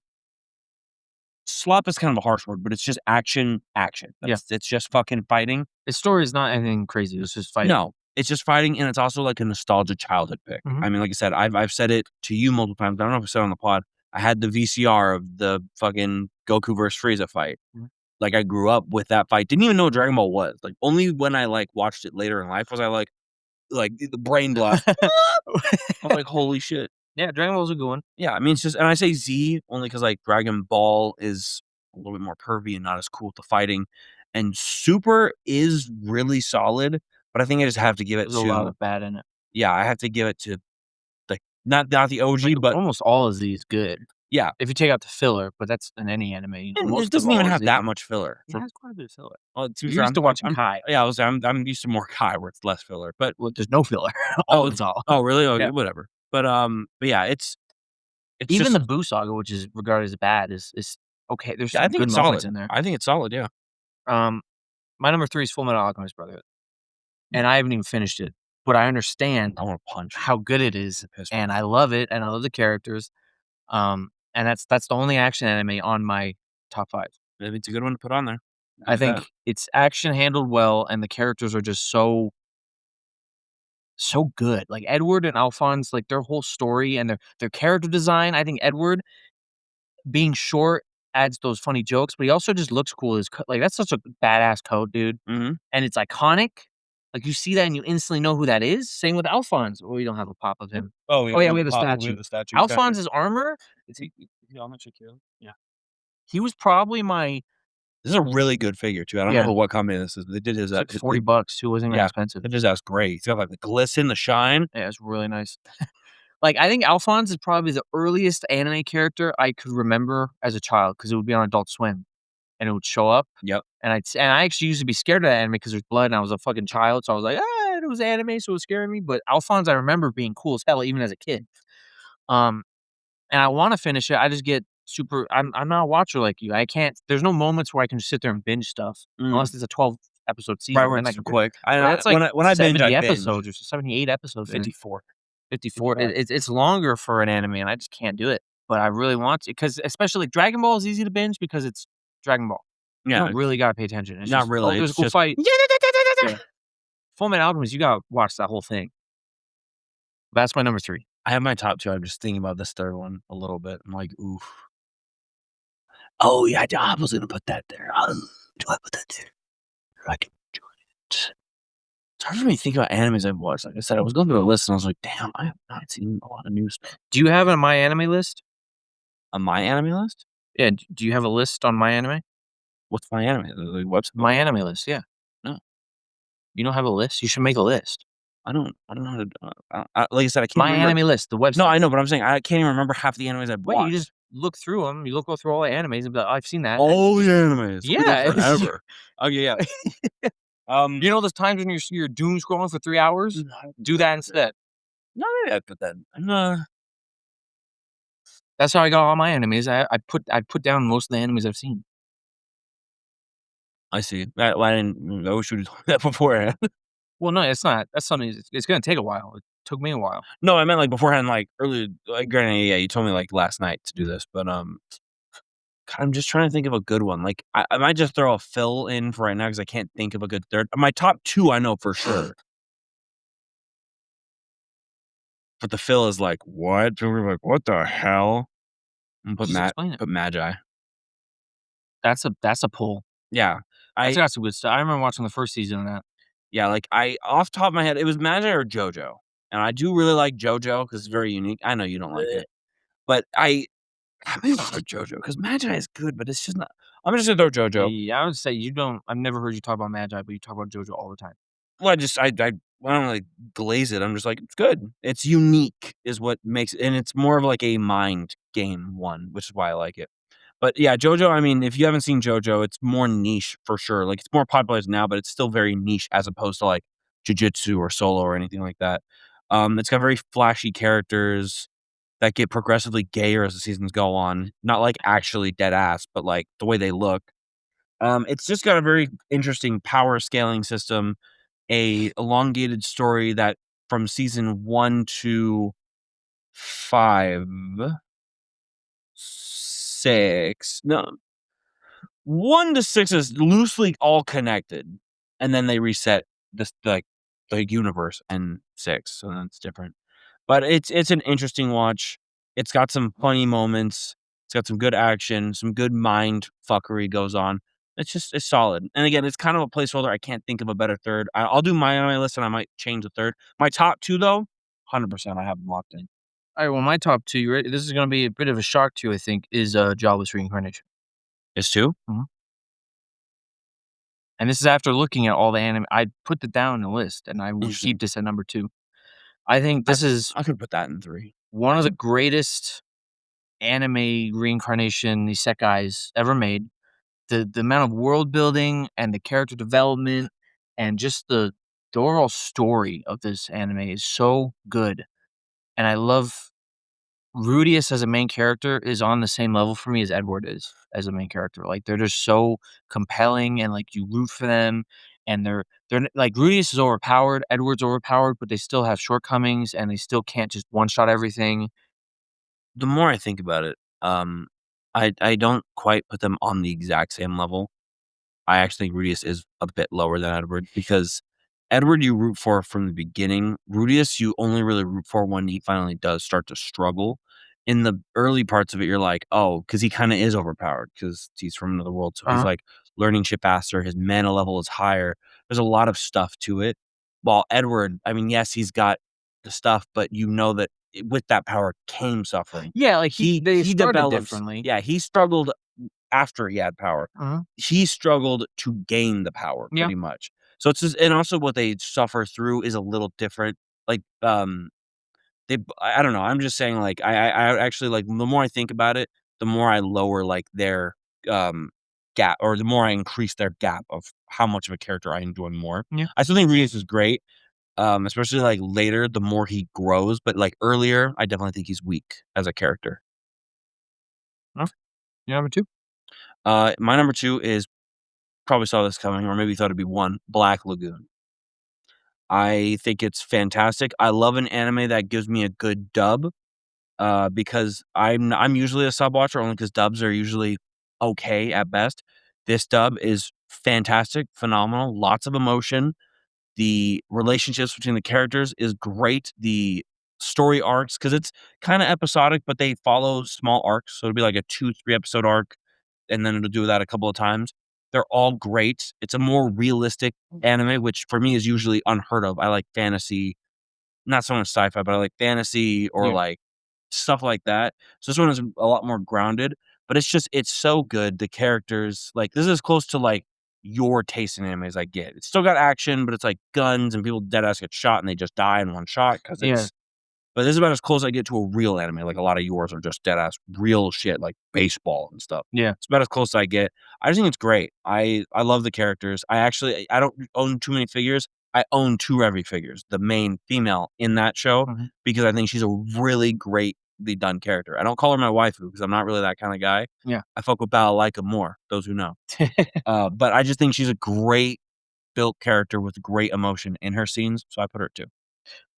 S1: Slop is kind of a harsh word, but it's just action, action.
S3: Yeah.
S1: It's just fucking fighting.
S3: His story is not anything crazy, it's just fighting.
S1: No, it's just fighting, and it's also like a nostalgia childhood pick.
S3: Mhm.
S1: I mean, like I said, I've said it to you multiple times. I don't know if I said it on the pod. I had the VCR of the fucking Goku versus Frieza fight.
S3: Mhm.
S1: Like, I grew up with that fight. Didn't even know what Dragon Ball was. Like, only when I, like, watched it later in life was I like, the brain blast. I was like, "Holy shit."
S3: Yeah, Dragon Ball's a good one.
S1: Yeah, I mean, it's just and I say Z only because, like, Dragon Ball is a little bit more pervy and not as cool with the fighting, and Super is really solid, but I think I just have to give it
S3: There's a lot
S1: to
S3: of bad in it.
S1: yeah, I have to give it to, like, not the OG,
S3: Like,
S1: but
S3: almost all of Z is good.
S1: yeah,
S3: If you take out the filler, but that's in any anime,
S1: and
S3: most
S1: it
S3: of
S1: doesn't even
S3: all
S1: have
S3: Z.
S1: that much filler.
S3: It has quite a bit of filler.
S1: Well, to be
S3: You're
S1: fair,
S3: used to watching Kai.
S1: yeah, I'm used to more Kai where it's less filler, but
S3: Well, there's no filler.
S1: oh,
S3: It's all.
S1: oh, really? Oh,
S3: Yeah.
S1: whatever. But yeah, it's
S3: Even
S1: just
S3: the Boo Saga, which is regarded as bad, is okay. There's
S1: yeah, I
S3: some
S1: think
S3: good
S1: it's
S3: moments
S1: solid.
S3: in there.
S1: I think it's solid, yeah.
S3: Um, my number 3 is Fullmetal Alchemist Brotherhood. and I haven't even finished it, but I understand
S1: I want to punch.
S3: how good it is,
S1: Piss me
S3: and I love it, and I love the characters. And that's the only action anime on my top 5.
S1: Maybe it's a good one to put on there.
S3: I think it's action handled well, and the characters are just so good. Like Edward and Alphonse, like their whole story and their character design. I think Edward being short adds those funny jokes, but he also just looks cool. Like that's such a badass coat, dude,
S1: Mhm.
S3: and it's iconic. Like you see that and you instantly know who that is. Same with Alphonse. Oh, we don't have a pop of him.
S1: Oh,
S3: Oh yeah, we have the
S1: we
S3: statue.
S1: have the statue.
S3: Alphonse's armor.
S1: Is he on the Shaquille? Yeah.
S3: He was probably my
S1: This is a really good figure too. I don't
S3: Yeah.
S1: remember what company this is. They did his
S3: it's like $40 too. Wasn't even
S1: Yeah.
S3: expensive.
S1: It just that's great. He's got like the glisten, the shine.
S3: Yeah, it's really nice. Like I think Alphonse is probably the earliest anime character I could remember as a child because it would be on Adult Swim, and it would show up.
S1: Yep.
S3: And I actually used to be scared of that anime because there's blood, and I was a fucking child, so I was like, "Ah," it was anime, so it was scaring me, but Alphonse, I remember being cool as hell even as a kid. Um, and I wanna finish it, I just get super I'm not a watcher like you, I can't there's no moments where I can just sit there and binge stuff, unless it's a 12-episode season,
S1: Right, where
S3: then I
S1: it's
S3: can do it.
S1: quick.
S3: But that's like
S1: When I binge,
S3: 70
S1: I binge.
S3: episodes or 78 episodes, dude.
S1: 54.
S3: 54. It's longer for an anime, and I just can't do it, but I really want to because especially like Dragon Ball is easy to binge because it's Dragon Ball. You
S1: Yeah,
S3: don't really gotta pay attention. It's
S1: not
S3: just,
S1: really.
S3: "Oh, there's
S1: It's
S3: a cool
S1: just
S3: fight." Yeah. Fullmetal Alchemist, you gotta watch that whole thing. That's my number 3.
S1: I have my top 2. I'm just thinking about this third one a little bit. I'm like, oof. Oh yeah, I was gonna put that there. Do I put that there? I can join it. It's hard for me to think about animes I've watched. Like I said, I was going through a list and I was like, damn, I have not seen a lot of new stuff.
S3: Do you have a My Anime list?
S1: On my anime list?
S3: Yeah, do you have a list on My Anime?
S1: What's my anime? The website?
S3: My Anime list, yeah.
S1: No.
S3: You don't have a list? You should make a list.
S1: I don't know how to. Like I said, I can't
S3: My
S1: remember.
S3: Anime list, the website.
S1: No, I know, but I'm saying I can't even remember half the animes I've
S3: Wait,
S1: watched.
S3: you just look through them. You go through all the animes and be like, "Oh, I've seen that."
S1: All the animes. We
S3: Yeah,
S1: go forever. Okay, yeah.
S3: You know those times when you're doom scrolling for 3 hours? Do that instead.
S1: No, maybe I put that. No,
S3: That's how I got all my animes. I put down most of the animes I've seen.
S1: I see. I didn't. I wish you would told me that beforehand.
S3: Well, no, it's not. That's something it's gonna take a while. It took me a while.
S1: No, I meant like beforehand, like earlier. Like, granted, yeah, you told me like last night to do this, but God, I'm just trying to think of a good one. Like I might just throw a fill in for right now because I can't think of a good third. My top 2, I know for sure. But the fill is like, what? People are like, what the hell? And put
S3: Just explain it.
S1: put Magi.
S3: That's a pull.
S1: Yeah.
S3: That's got some good stuff. I remember watching the first season of that.
S1: Yeah, like off the top of my head, it was Magi or JoJo. And I do really like JoJo because it's very unique. I know you don't like it. But I maybe I'll throw JoJo because Magi is good, but it's just not. I'm just gonna throw JoJo.
S3: Yeah, I would say you don't. I've never heard you talk about Magi, but you talk about JoJo all the time.
S1: Well, I don't like glaze it. I'm just like, it's good. It's unique, is what makes it, and it's more of like a mind game one, which is why I like it. But yeah, JoJo. I mean, if you haven't seen JoJo, it's more niche for sure. Like it's more popular now, but it's still very niche as opposed to like Jujutsu or Solo or anything like that. It's got very flashy characters that get progressively gayer as the seasons go on. Not like actually dead ass, but like the way they look. It's just got a very interesting power scaling system, a elongated story that from season 1 to 5, 6, no, 1 to 6 is loosely all connected, and then they reset this like the universe in 6, so that's different. But it's an interesting watch. It's got some funny moments. It's got some good action, some good mind fuckery goes on. It's solid. And again, it's kind of a placeholder. I can't think of a better third. I'll do mine on my list, and I might change the third. My top 2 though, 100% I have them locked in.
S3: All right, well, my top 2, you ready? This is gonna be a bit of a shock to you, I think, is Jobless Reincarnation.
S1: Is 2?
S3: And this is after looking at all the anime. I put it down in the list, and I will
S1: Interesting.
S3: keep this at number 2. I think this is
S1: I could put that in 3.
S3: one of the greatest anime reincarnation isekais ever made. The amount of world building and the character development and just the overall story of this anime is so good. And I love Rudius as a main character is on the same level for me as Edward is as a main character. Like they're just so compelling and like you root for them and they're like Rudius is overpowered, Edward's overpowered, but they still have shortcomings, and they still can't just one shot everything.
S1: The more I think about it, I don't quite put them on the exact same level. I actually think Rudius is a bit lower than Edward because Edward you root for from the beginning. Rudius you only really root for when he finally does start to struggle. In the early parts of it, you're like, oh, because he kind of is overpowered because he's from another world. So he's
S3: Uh-huh.
S1: like learning shit faster. His mana level is higher. There's a lot of stuff to it. While Edward, I mean, yes, he's got the stuff, but you know that with that power came suffering.
S3: Yeah, like they
S1: He
S3: started
S1: develops.
S3: differently.
S1: Yeah, he struggled after he had power.
S3: Uh-huh.
S1: He struggled to gain the power
S3: Yeah.
S1: pretty much. So it's just and also what they suffer through is a little different. Like, I don't know, I'm just saying, like, I actually, like, the more I think about it, the more I lower, like, their, um, gap or the more I increase their gap of how much of a character I enjoy more.
S3: Yeah.
S1: I still think Regis is great, especially, like, later, the more he grows, but, like, earlier, I definitely think he's weak as a character.
S3: Oh, you number 2?
S1: My number 2 is probably saw this coming or maybe thought it'd be 1, Black Lagoon. I think it's fantastic. I love an anime that gives me a good dub, because I'm usually a sub watcher only because dubs are usually okay at best. This dub is fantastic, phenomenal, lots of emotion. The relationships between the characters is great. The story arcs, because it's kind of episodic, but they follow small arcs. So it'll be like a 2, 3 episode arc, and then it'll do that a couple of times. They're all great. It's a more realistic anime, which for me is usually unheard of. I like fantasy, not so much sci-fi, but I like fantasy or
S3: Yeah.
S1: like stuff like that. So this one is a lot more grounded, but it's so good. The characters, like this is as close to like your taste in anime as I get. It's still got action, but it's like guns and people dead ass get shot and they just die in one shot because
S3: Yeah.
S1: it's. But this is about as close as I get to a real anime. Like a lot of yours are just dead ass real shit, like baseball and stuff.
S3: Yeah.
S1: It's about as close as I get. I just think it's great. I love the characters. I don't own too many figures. I own 2 Revy figures, the main female in that show,
S3: Mhm.
S1: because I think she's a really greatly done character. I don't call her my waifu because I'm not really that kind of guy.
S3: Yeah.
S1: I fuck with Balalaika more, those who know. But I just think she's a great built character with great emotion in her scenes, so I put her at 2.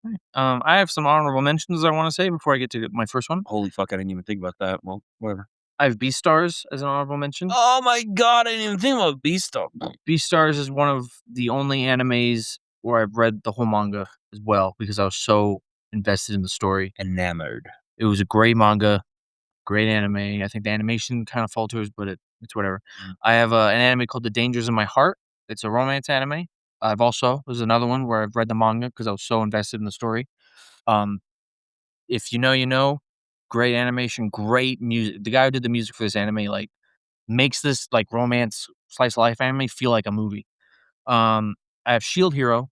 S3: Right. I have some honorable mentions I wanna say before I get to my first one.
S1: Holy fuck, I didn't even think about that. Well, whatever.
S3: I have Beastars as an honorable mention.
S1: Oh my god, I didn't even think about Beastar.
S3: Beastars is one of the only animes where I've read the whole manga as well because I was so invested in the story.
S1: Enamored.
S3: It was a great manga, great anime. I think the animation kind of falters, but it's whatever.
S1: Mm.
S3: I have an anime called The Dangers in My Heart. It's a romance anime. I've also there's another one where I've read the manga because I was so invested in the story. Um, if you know, you know. Great animation, great music. The guy who did the music for this anime like makes this like romance slice of life anime feel like a movie. I have Shield Hero.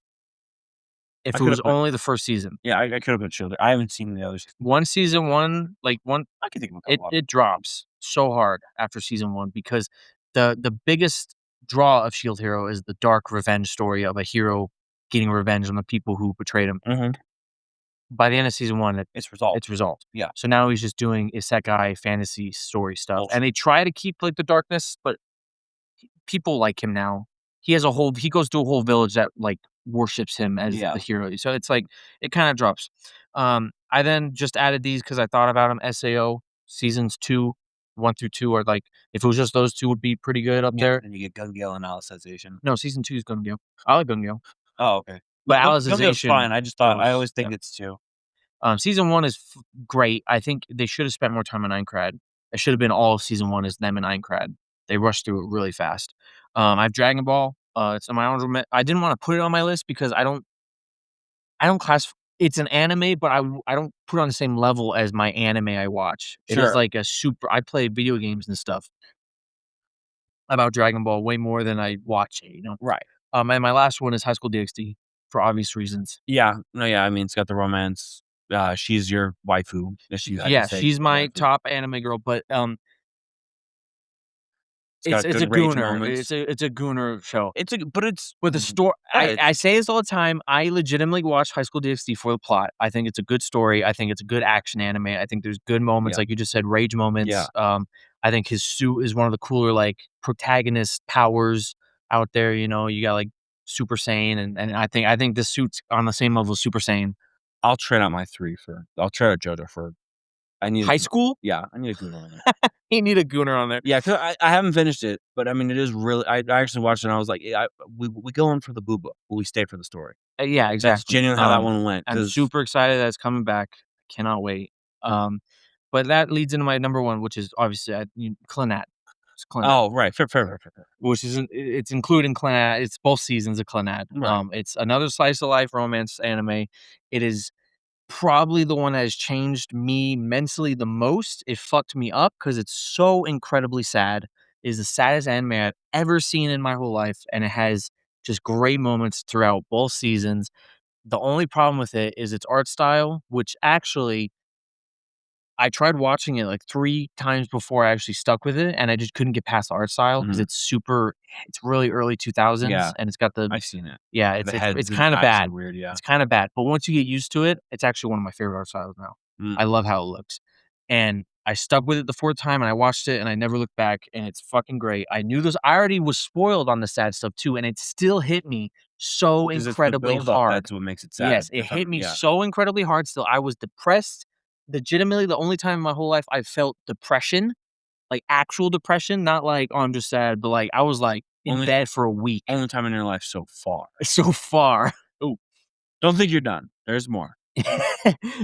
S1: I
S3: If it
S1: could
S3: was
S1: have put
S3: only the first season,
S1: yeah, I could have put Shield. I haven't seen the others.
S3: one season, one like one,
S1: I can think of a
S3: it
S1: couple of
S3: it drops so hard after season one because the biggest draw of Shield Hero is the dark revenge story of a hero getting revenge on the people who betrayed him.
S1: Mhm.
S3: By the end of season one,
S1: It's resolved.
S3: it's resolved.
S1: Yeah.
S3: So now he's just doing isekai fantasy story stuff,
S1: Bullshit.
S3: and they try to keep like the darkness, but people like him now. He goes to a whole village that, like, worships him as
S1: Yeah.
S3: the hero, so it's like it kinda drops. I then just added these because I thought about them. SAO seasons 2, 1 through 2 are, like if it was just those 2 would be pretty good up
S1: Yeah,
S3: there.
S1: then you get Gun Gale and Alicization.
S3: No, season 2 is Gun-Gyo. I like Gun-Gyo,
S1: Oh, okay.
S3: but
S1: Gun Gale's
S3: Alicization
S1: fine. I just thought I
S3: goes
S1: always
S3: yeah.
S1: think it's 2.
S3: Season 1 is great. I think they should have spent more time on Aincrad. It should have been all of season 1 is them and Aincrad. They rushed through it really fast. I have Dragon Ball. It's on my honorable I didn't wanna put it on my list because I don't class it's an anime, but I don't put it on the same level as my anime I watch. It is
S1: Sure.
S3: like a super I play video games and stuff about Dragon Ball way more than I watch it, you know?
S1: Right.
S3: And my last one is High School DxD for obvious reasons.
S1: Yeah. No, yeah, I mean, it's got the romance. She's your waifu, as you had to
S3: Yeah,
S1: say.
S3: she's my
S1: Waifu.
S3: top anime girl, but,
S1: It's got
S3: it's a
S1: good rage
S3: gooner.
S1: moments.
S3: It's a gooner show.
S1: But it's
S3: With the story
S1: yeah,
S3: I say this all the time, I legitimately watch High School DxD for the plot. I think it's a good story, I think it's a good action anime, I think there's good moments,
S1: Yeah.
S3: like you just said, rage moments.
S1: Yeah.
S3: I think his suit is one of the cooler, like, protagonist powers out there, you know? You got, like, Super Saiyan, and I think this suit's on the same level as Super Saiyan.
S1: I'll trade out my 3 for I'll trade out JoJo for I need
S3: High school?
S1: Yeah, I need a Gooner on there.
S3: You need a Gooner on there.
S1: Yeah, 'cause I haven't finished it, but I mean, it is really I actually watched it and I was like, yeah, we go in for the booba, but we stay for the story.
S3: Yeah,
S1: That's
S3: exactly.
S1: genuinely how that one went.
S3: I'm
S1: 'Cause
S3: super excited that it's coming back. Cannot wait. But that leads into my number one, which is obviously Clannad. It's Clannad,
S1: Oh, right, fair.
S3: which is it's including Clannad. It's both seasons of Clannad.
S1: Right.
S3: It's another slice of life romance anime. It is probably the one that has changed me mentally the most. It fucked me up because it's so incredibly sad. It is the saddest anime I've ever seen in my whole life, and it has just great moments throughout both seasons. The only problem with it is its art style, which actually I tried watching it like 3 times before I actually stuck with it, and I just couldn't get past the art style because
S1: Mhm.
S3: it's really early 2000s,
S1: Yeah,
S3: and it's got the
S1: I've seen it.
S3: yeah,
S1: The
S3: it's
S1: heads is
S3: kinda
S1: actually
S3: bad.
S1: weird, yeah.
S3: It's kinda bad, but once you get used to it, it's actually one of my favorite art styles now.
S1: Mm.
S3: I love how it looks, and I stuck with it the 4th time, and I watched it, and I never looked back, and it's fucking great. I already was spoiled on the sad stuff too, and it still hit me so
S1: 'Cause it's the
S3: incredibly
S1: build up
S3: hard.
S1: that's what makes it sad.
S3: Yes, it
S1: If I'm
S3: hit me
S1: yeah.
S3: so incredibly hard still. I was depressed. Legitimately, the only time in my whole life I felt depression, like actual depression, not like, "Oh, I'm just sad," but, like, I was, like, in
S1: Only
S3: bed for a week.
S1: only time in your life so far.
S3: So far.
S1: Ooh, don't think you're done. There's more.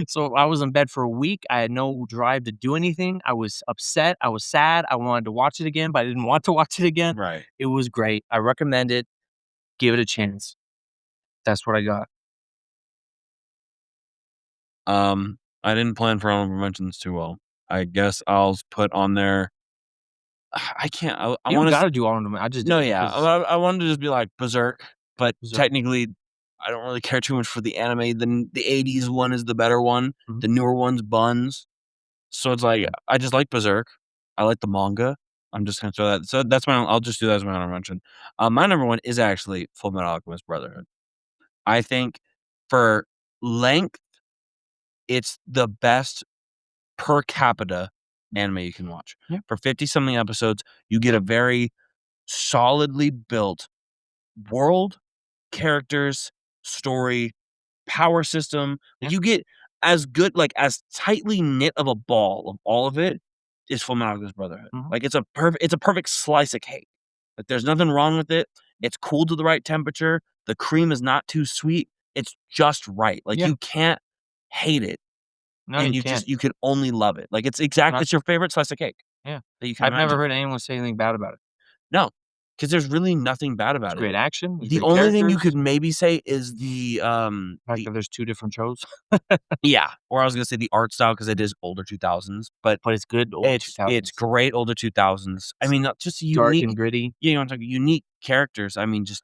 S3: So, I was in bed for a week. I had no drive to do anything. I was upset. I was sad. I wanted to watch it again, but I didn't want to watch it again.
S1: Right.
S3: It was great. I recommend it. Give it a chance. That's what I got.
S1: I didn't plan for honorable mentions too well. I guess I'll put on there I can't I
S3: You don't
S1: wanna
S3: gotta do all of them. I just
S1: No,
S3: did it
S1: yeah.
S3: 'cause
S1: I wanted to just be like Berserk, but
S3: Berserk.
S1: technically, I don't really care too much for the anime. The '80s one is the better one.
S3: Mhm.
S1: The newer one's Buns. So it's like I just like Berserk. I like the manga. I'm just gonna throw that. So that's my. I'll just do that as my honorable mention. My number one is actually Full Metal Alchemist Brotherhood. I think for length, it's the best per capita anime you can watch.
S3: Yeah.
S1: For 50 something episodes, you get a very solidly built world, characters, story, power system.
S3: Yeah.
S1: You get as good, like as tightly knit of a ball of all of it is Fullmetal Alchemist Brotherhood.
S3: Mhm.
S1: Like it's a perfect slice of cake. Like there's nothing wrong with it. It's cooled to the right temperature. The cream is not too sweet. It's just right. Like
S3: Yeah.
S1: you can't hate it,
S3: No,
S1: and
S3: you can't.
S1: you can only love it. Like
S3: Not
S1: it's your favorite slice of cake
S3: yeah.
S1: that you can
S3: I've never
S1: imagine.
S3: heard anyone say anything bad about it.
S1: No, because there's really nothing bad
S3: It's
S1: about it.
S3: great action, it's
S1: The
S3: great
S1: only thing you
S3: characters.
S1: could maybe say is
S3: The fact
S1: the
S3: that there's 2 different shows,
S1: yeah, or I was gonna say the art style because it is older 2000s, but
S3: but it's good old
S1: it's
S3: 2000s.
S1: great older 2000s. I mean, not just
S3: Dark and
S1: unique
S3: gritty.
S1: yeah, you wanna talk unique characters. I mean, just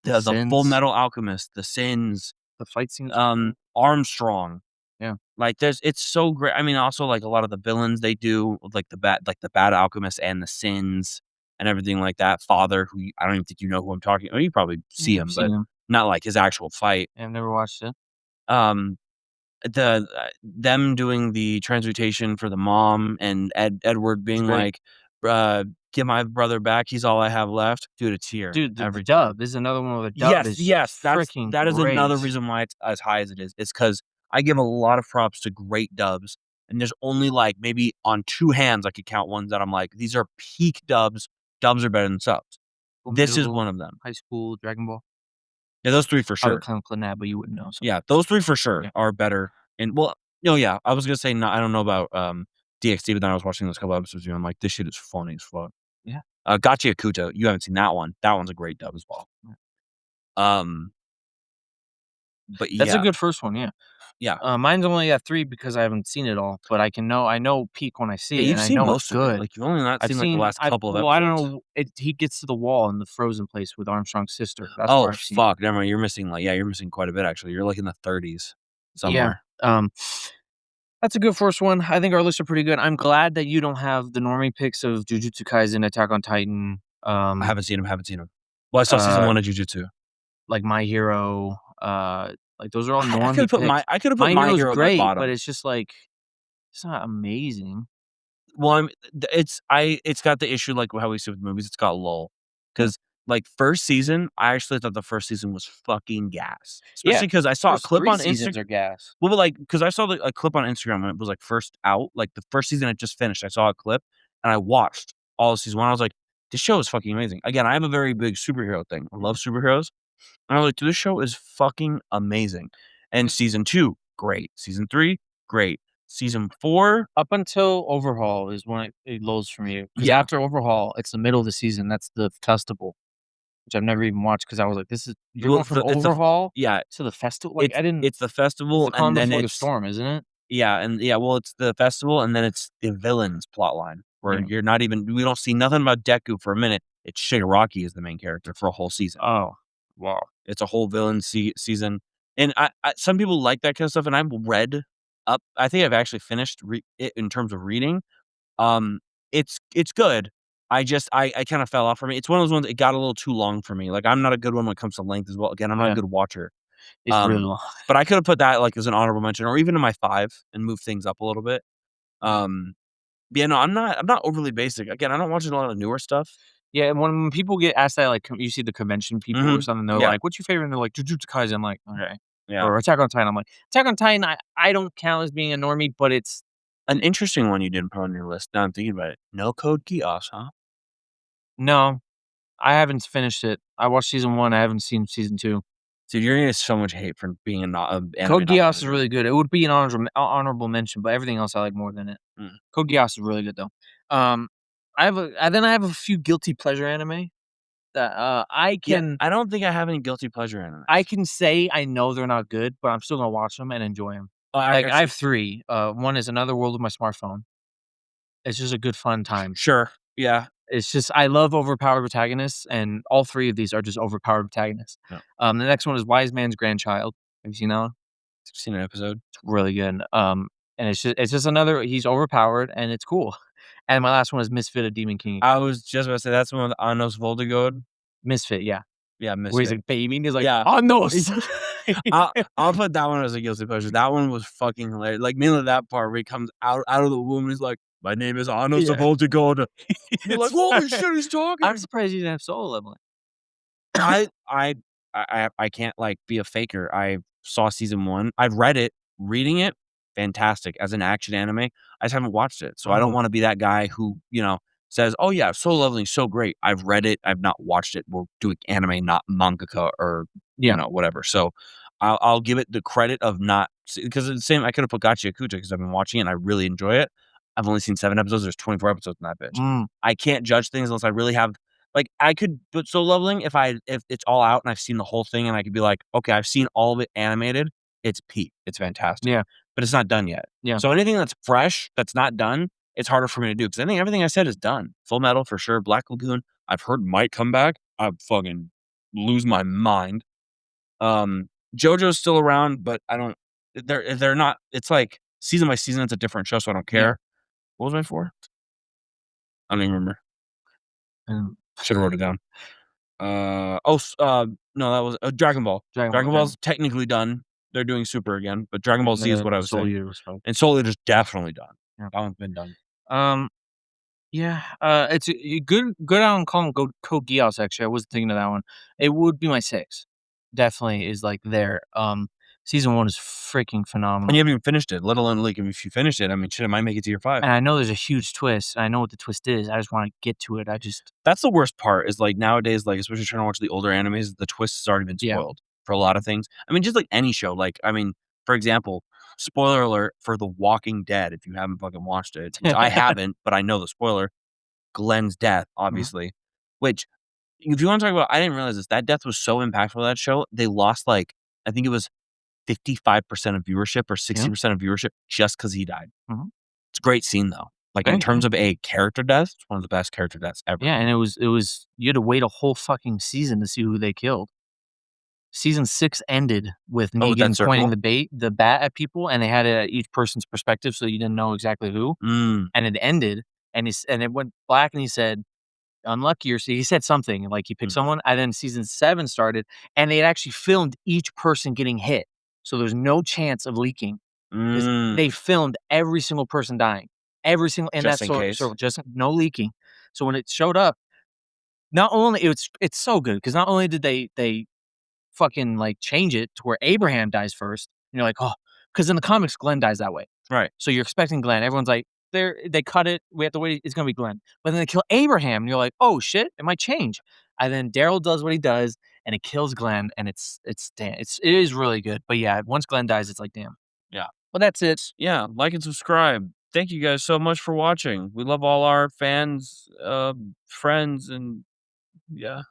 S3: The
S1: the Full
S3: Sins,
S1: Metal Alchemist, the Sins,
S3: the fight scenes are great.
S1: Armstrong.
S3: Yeah.
S1: Like, it's so great. I mean, also, like, a lot of the villains they do, like the bad alchemist and the Sins and everything like that. Father, who I don't even think you know who I'm talking you probably see
S3: Yeah, I've
S1: him,
S3: seen
S1: but
S3: them.
S1: not like his actual fight.
S3: I've never watched it.
S1: Um, them doing the transmutation for the mom and Edward
S3: It's
S1: being
S3: great.
S1: like, "Get my brother back, he's all I have left." Dude, a tear
S3: Dude, the
S1: every
S3: dub, this is another one where the dub
S1: Yes,
S3: is
S1: yes,
S3: freaking
S1: that is another
S3: great.
S1: reason why it's as high as it is. It's because I give a lot of props to great dubs, and there's only, like, maybe on 2 hands I could count ones that I'm like, "These are peak dubs. Dubs are better than subs."
S3: Full
S1: This is
S3: Metal,
S1: one of them.
S3: High School, Dragon Ball.
S1: Yeah, those 3 for
S3: I would
S1: sure.
S3: count Clannad, but you wouldn't know, so
S1: Yeah, those 3 for sure
S3: yeah.
S1: are better, and well no, yeah, I was gonna say no I don't know about, DxD, but then I was watching those couple episodes, and I'm like, "This shit is funny as fuck."
S3: Yeah.
S1: Gotcha Yakuto, you haven't seen that one. That one's a great dub as well.
S3: Yeah.
S1: Um, but
S3: That's a
S1: yeah,
S3: good first one, yeah.
S1: yeah.
S3: Mine's only at 3 because I haven't seen it all, but I know peak when I see
S1: Yeah,
S3: it, and
S1: you've
S3: I
S1: seen
S3: know it's
S1: most of it,
S3: good.
S1: like, you've only not seen, like, the last couple of
S3: I
S1: episodes.
S3: don't know, he gets to the wall in the frozen place with Armstrong's sister. That's
S1: Oh,
S3: where I've seen it.
S1: fuck, never mind, you're missing, like yeah, you're missing quite a bit, actually, you're, like, in the 30s
S3: Yeah,
S1: somewhere.
S3: that's a good first one. I think our lists are pretty good. I'm glad that you don't have the normie picks of Jujutsu Kaisen, Attack on Titan,
S1: I haven't seen 'em. Well, I saw season
S3: uh,
S1: 1 of Jujutsu.
S3: like My Hero, like those are all normie picks.
S1: I could've put
S3: My
S1: My
S3: Hero's
S1: Hero at my
S3: great, but
S1: bottom.
S3: it's just like it's not amazing.
S1: Well, it's got the issue, like, how we see with movies, it's got lull,
S3: Yeah.
S1: 'cause like, first season, I actually thought the first season was fucking gas,
S3: Yeah,
S1: especially because I saw a
S3: first
S1: clip
S3: 3
S1: on
S3: seasons
S1: Instagram.
S3: are gas.
S1: Well, but, like, because I saw a clip on Instagram when it was, like, first out, like, the first season had just finished, I saw a clip, and I watched all of season 1, I was like, "This show is fucking amazing." Again, I have a very big superhero thing, I love superheroes, and I was like, "This show is fucking amazing." And season 2, great. Season 3, great. Season 4,
S3: Up until Overhaul is when it lulls for me, because
S1: yeah.
S3: after Overhaul, it's the middle of the season, that's the festival, which I've never even watched because I was like, "This is you're
S1: Well,
S3: going from
S1: it's the
S3: Overhaul
S1: yeah,
S3: to the festival?" Like, I didn't
S1: it's the
S3: it's
S1: festival,
S3: the calm
S1: and then
S3: before the
S1: it's
S3: storm, isn't it?
S1: yeah, and yeah, well, it's the festival, and then it's the villain's plotline, where
S3: Yeah.
S1: you're not even we don't see nothing about Deku for a minute. It's Shigaraki is the main character for a whole season.
S3: Oh, wow.
S1: It's a whole villain season, and I some people like that kind of stuff, and I've read up. I think I've actually finished it in terms of reading. Um, it's good. I kind of fell off from it. It's one of those ones. It got a little too long for me. Like I'm not a good one when it comes to length as well. Again, I'm not a
S3: Yeah,
S1: good watcher.
S3: it's really long.
S1: But I could have put that like as an honorable mention, or even in my 5 and move things up a little bit. Um, yeah, no, I'm not overly basic. Again, I don't watch a lot of newer stuff.
S3: Yeah, and when people get asked that, like, you see the convention people or
S1: Mhm.
S3: something, they're
S1: Yeah,
S3: like, "What's your favorite?" And they're like, "Jujutsu Kaisen." I'm like, "Okay."
S1: yeah.
S3: Or Attack on Titan. I'm like, Attack on Titan, I don't count as being a normie, but it's
S1: An interesting one you didn't put on your list. Now I'm thinking about it. No Code Geass, huh?
S3: no, I haven't finished it. I watched season 1, I haven't seen season 2.
S1: Dude, you're gonna get so much hate from being a not a anime
S3: Code
S1: not
S3: Geass is
S1: finisher.
S3: really good. It would be an honorable mention, but everything else I like more than it.
S1: Mm.
S3: Code Geass is really good though. Um, I have a few guilty pleasure anime that
S1: Yeah, I don't think I have any guilty pleasure
S3: I
S1: animes.
S3: can say I know they're not good, but I'm still gonna watch them and enjoy them.
S1: Oh, I
S3: Like I have
S1: actually
S3: 3. One is Another World with my smartphone. It's just a good fun time.
S1: sure, yeah.
S3: It's just I love overpowered protagonists, and all 3 of these are just overpowered protagonists.
S1: Yeah.
S3: The next one is Wise Man's Grandchild. Have you seen that one?
S1: I've seen an episode.
S3: It's really good. And it's just another he's overpowered and it's cool. And my last one is Misfit of Demon King.
S1: I was just about to say that's the one with Anos Voltigod.
S3: Misfit, yeah.
S1: Yeah,
S3: Where he's
S1: Misfit.
S3: like baby and he's like,
S1: Yeah.
S3: "Anos."
S1: I'll put that one as a guilty pleasure. That one was fucking hilarious. Like, mainly that part where he comes out of the womb and he's like, "My name is Anos
S3: Yeah.
S1: Voltigod." You're like,
S3: It's
S1: "Holy shit, he's talking."
S3: I'm surprised he didn't have solo leveling.
S1: I I I can't, like, be a faker. I saw season 1. I've read it. Reading it, fantastic. As an action anime, I just haven't watched it. So I don't
S3: Mhm.
S1: wanna be that guy who, says, "Oh, yeah, Solo Leveling's so great." I've read it. I've not watched it. We're doing anime, not mangaka or,
S3: Yeah.
S1: whatever. So I'll give it the credit of not because it's the same I could have put Gachi Yakuza because I've been watching it and I really enjoy it. I've only seen 7 episodes. There's 24 episodes in that bitch.
S3: Mm,
S1: I can't judge things unless I really have like, I could put Solo Leveling if it's all out and I've seen the whole thing and I could be like, "Okay, I've seen all of it animated. It's peak. It's fantastic."
S3: yeah,
S1: But it's not done yet.
S3: yeah.
S1: So anything that's fresh, that's not done, it's harder for me to do because I think everything I said is done. Full Metal for sure. Black Lagoon, I've heard might come back. I'd fucking lose my mind. JoJo's still around, but I don't they're not it's like season by season, it's a different show, so I don't
S3: Yeah.
S1: care. What was my 4? I don't even remember.
S3: And
S1: Should've wrote it down. No, that was Dragon Ball.
S3: Dragon Ball,
S1: Dragon Ball's technically done. They're doing Super again, but Dragon Ball
S3: and
S1: Z is what I was
S3: Soul
S1: saying.
S3: Eater was fun.
S1: And Soul Eater's definitely done.
S3: Yeah.
S1: That one's been done.
S3: Um, yeah, it's a good on call go Code Geass, actually, I wasn't thinking of that one. It would be my 6. Definitely is, like, there. Season 1 is freaking
S1: And
S3: phenomenal.
S1: you haven't even finished it, let alone, like, if you finished it, I mean, shit, it might make it to your 5.
S3: And I know there's a huge twist. I know what the twist is. I just wanna get to it. I just
S1: That's the worst part is, like, nowadays, like, especially trying to watch the older animes, the twist has already been
S3: yeah.
S1: spoiled for a lot of things. I mean, just like any show, like, I mean, for example, spoiler alert for The Walking Dead, if you haven't fucking watched it, which I haven't, but I know the spoiler, Glenn's death,
S3: Mhm.
S1: obviously, which if you wanna talk about I didn't realize this, that death was so impactful to that show, they lost, like, I think it was 55% of viewership or
S3: Yeah.
S1: 60% of viewership just 'cause he died.
S3: Mhm.
S1: It's a great scene, though. Like, in
S3: Thank
S1: terms
S3: you.
S1: of a character death, it's one of the best character deaths ever.
S3: Yeah, and it was you had to wait a whole fucking season to see who they killed. Season 6 ended with
S1: Oh, with that
S3: Negan pointing
S1: circle?
S3: the bat at people, and they had it at each person's perspective, so you didn't know exactly who,
S1: Mm,
S3: and it ended, and it went black, and he said, "Unlucky," or so he said something, like he picked
S1: mm,
S3: someone, and then season 7 started, and they had actually filmed each person getting hit, so there's no chance of leaking. They
S1: mm,
S3: filmed every single person dying, every single in that
S1: just in case.
S3: just no leaking. So when it showed up, not only it's so good because not only did they fucking like change it to where Abraham dies first, and you're like, oh, because in the comics Glenn dies that way,
S1: Right.
S3: so you're expecting Glenn. Everyone's like, they cut it. We have to wait. It's gonna be Glenn, but then they kill Abraham, and you're like, oh shit, it might change. And then Daryl does what he does, and it kills Glenn, and it is really good. But yeah, once Glenn dies, it's like damn.
S1: Yeah.
S3: Well, that's it.
S1: Yeah, like and subscribe. Thank you guys so much for watching. We love all our fans, friends, and yeah.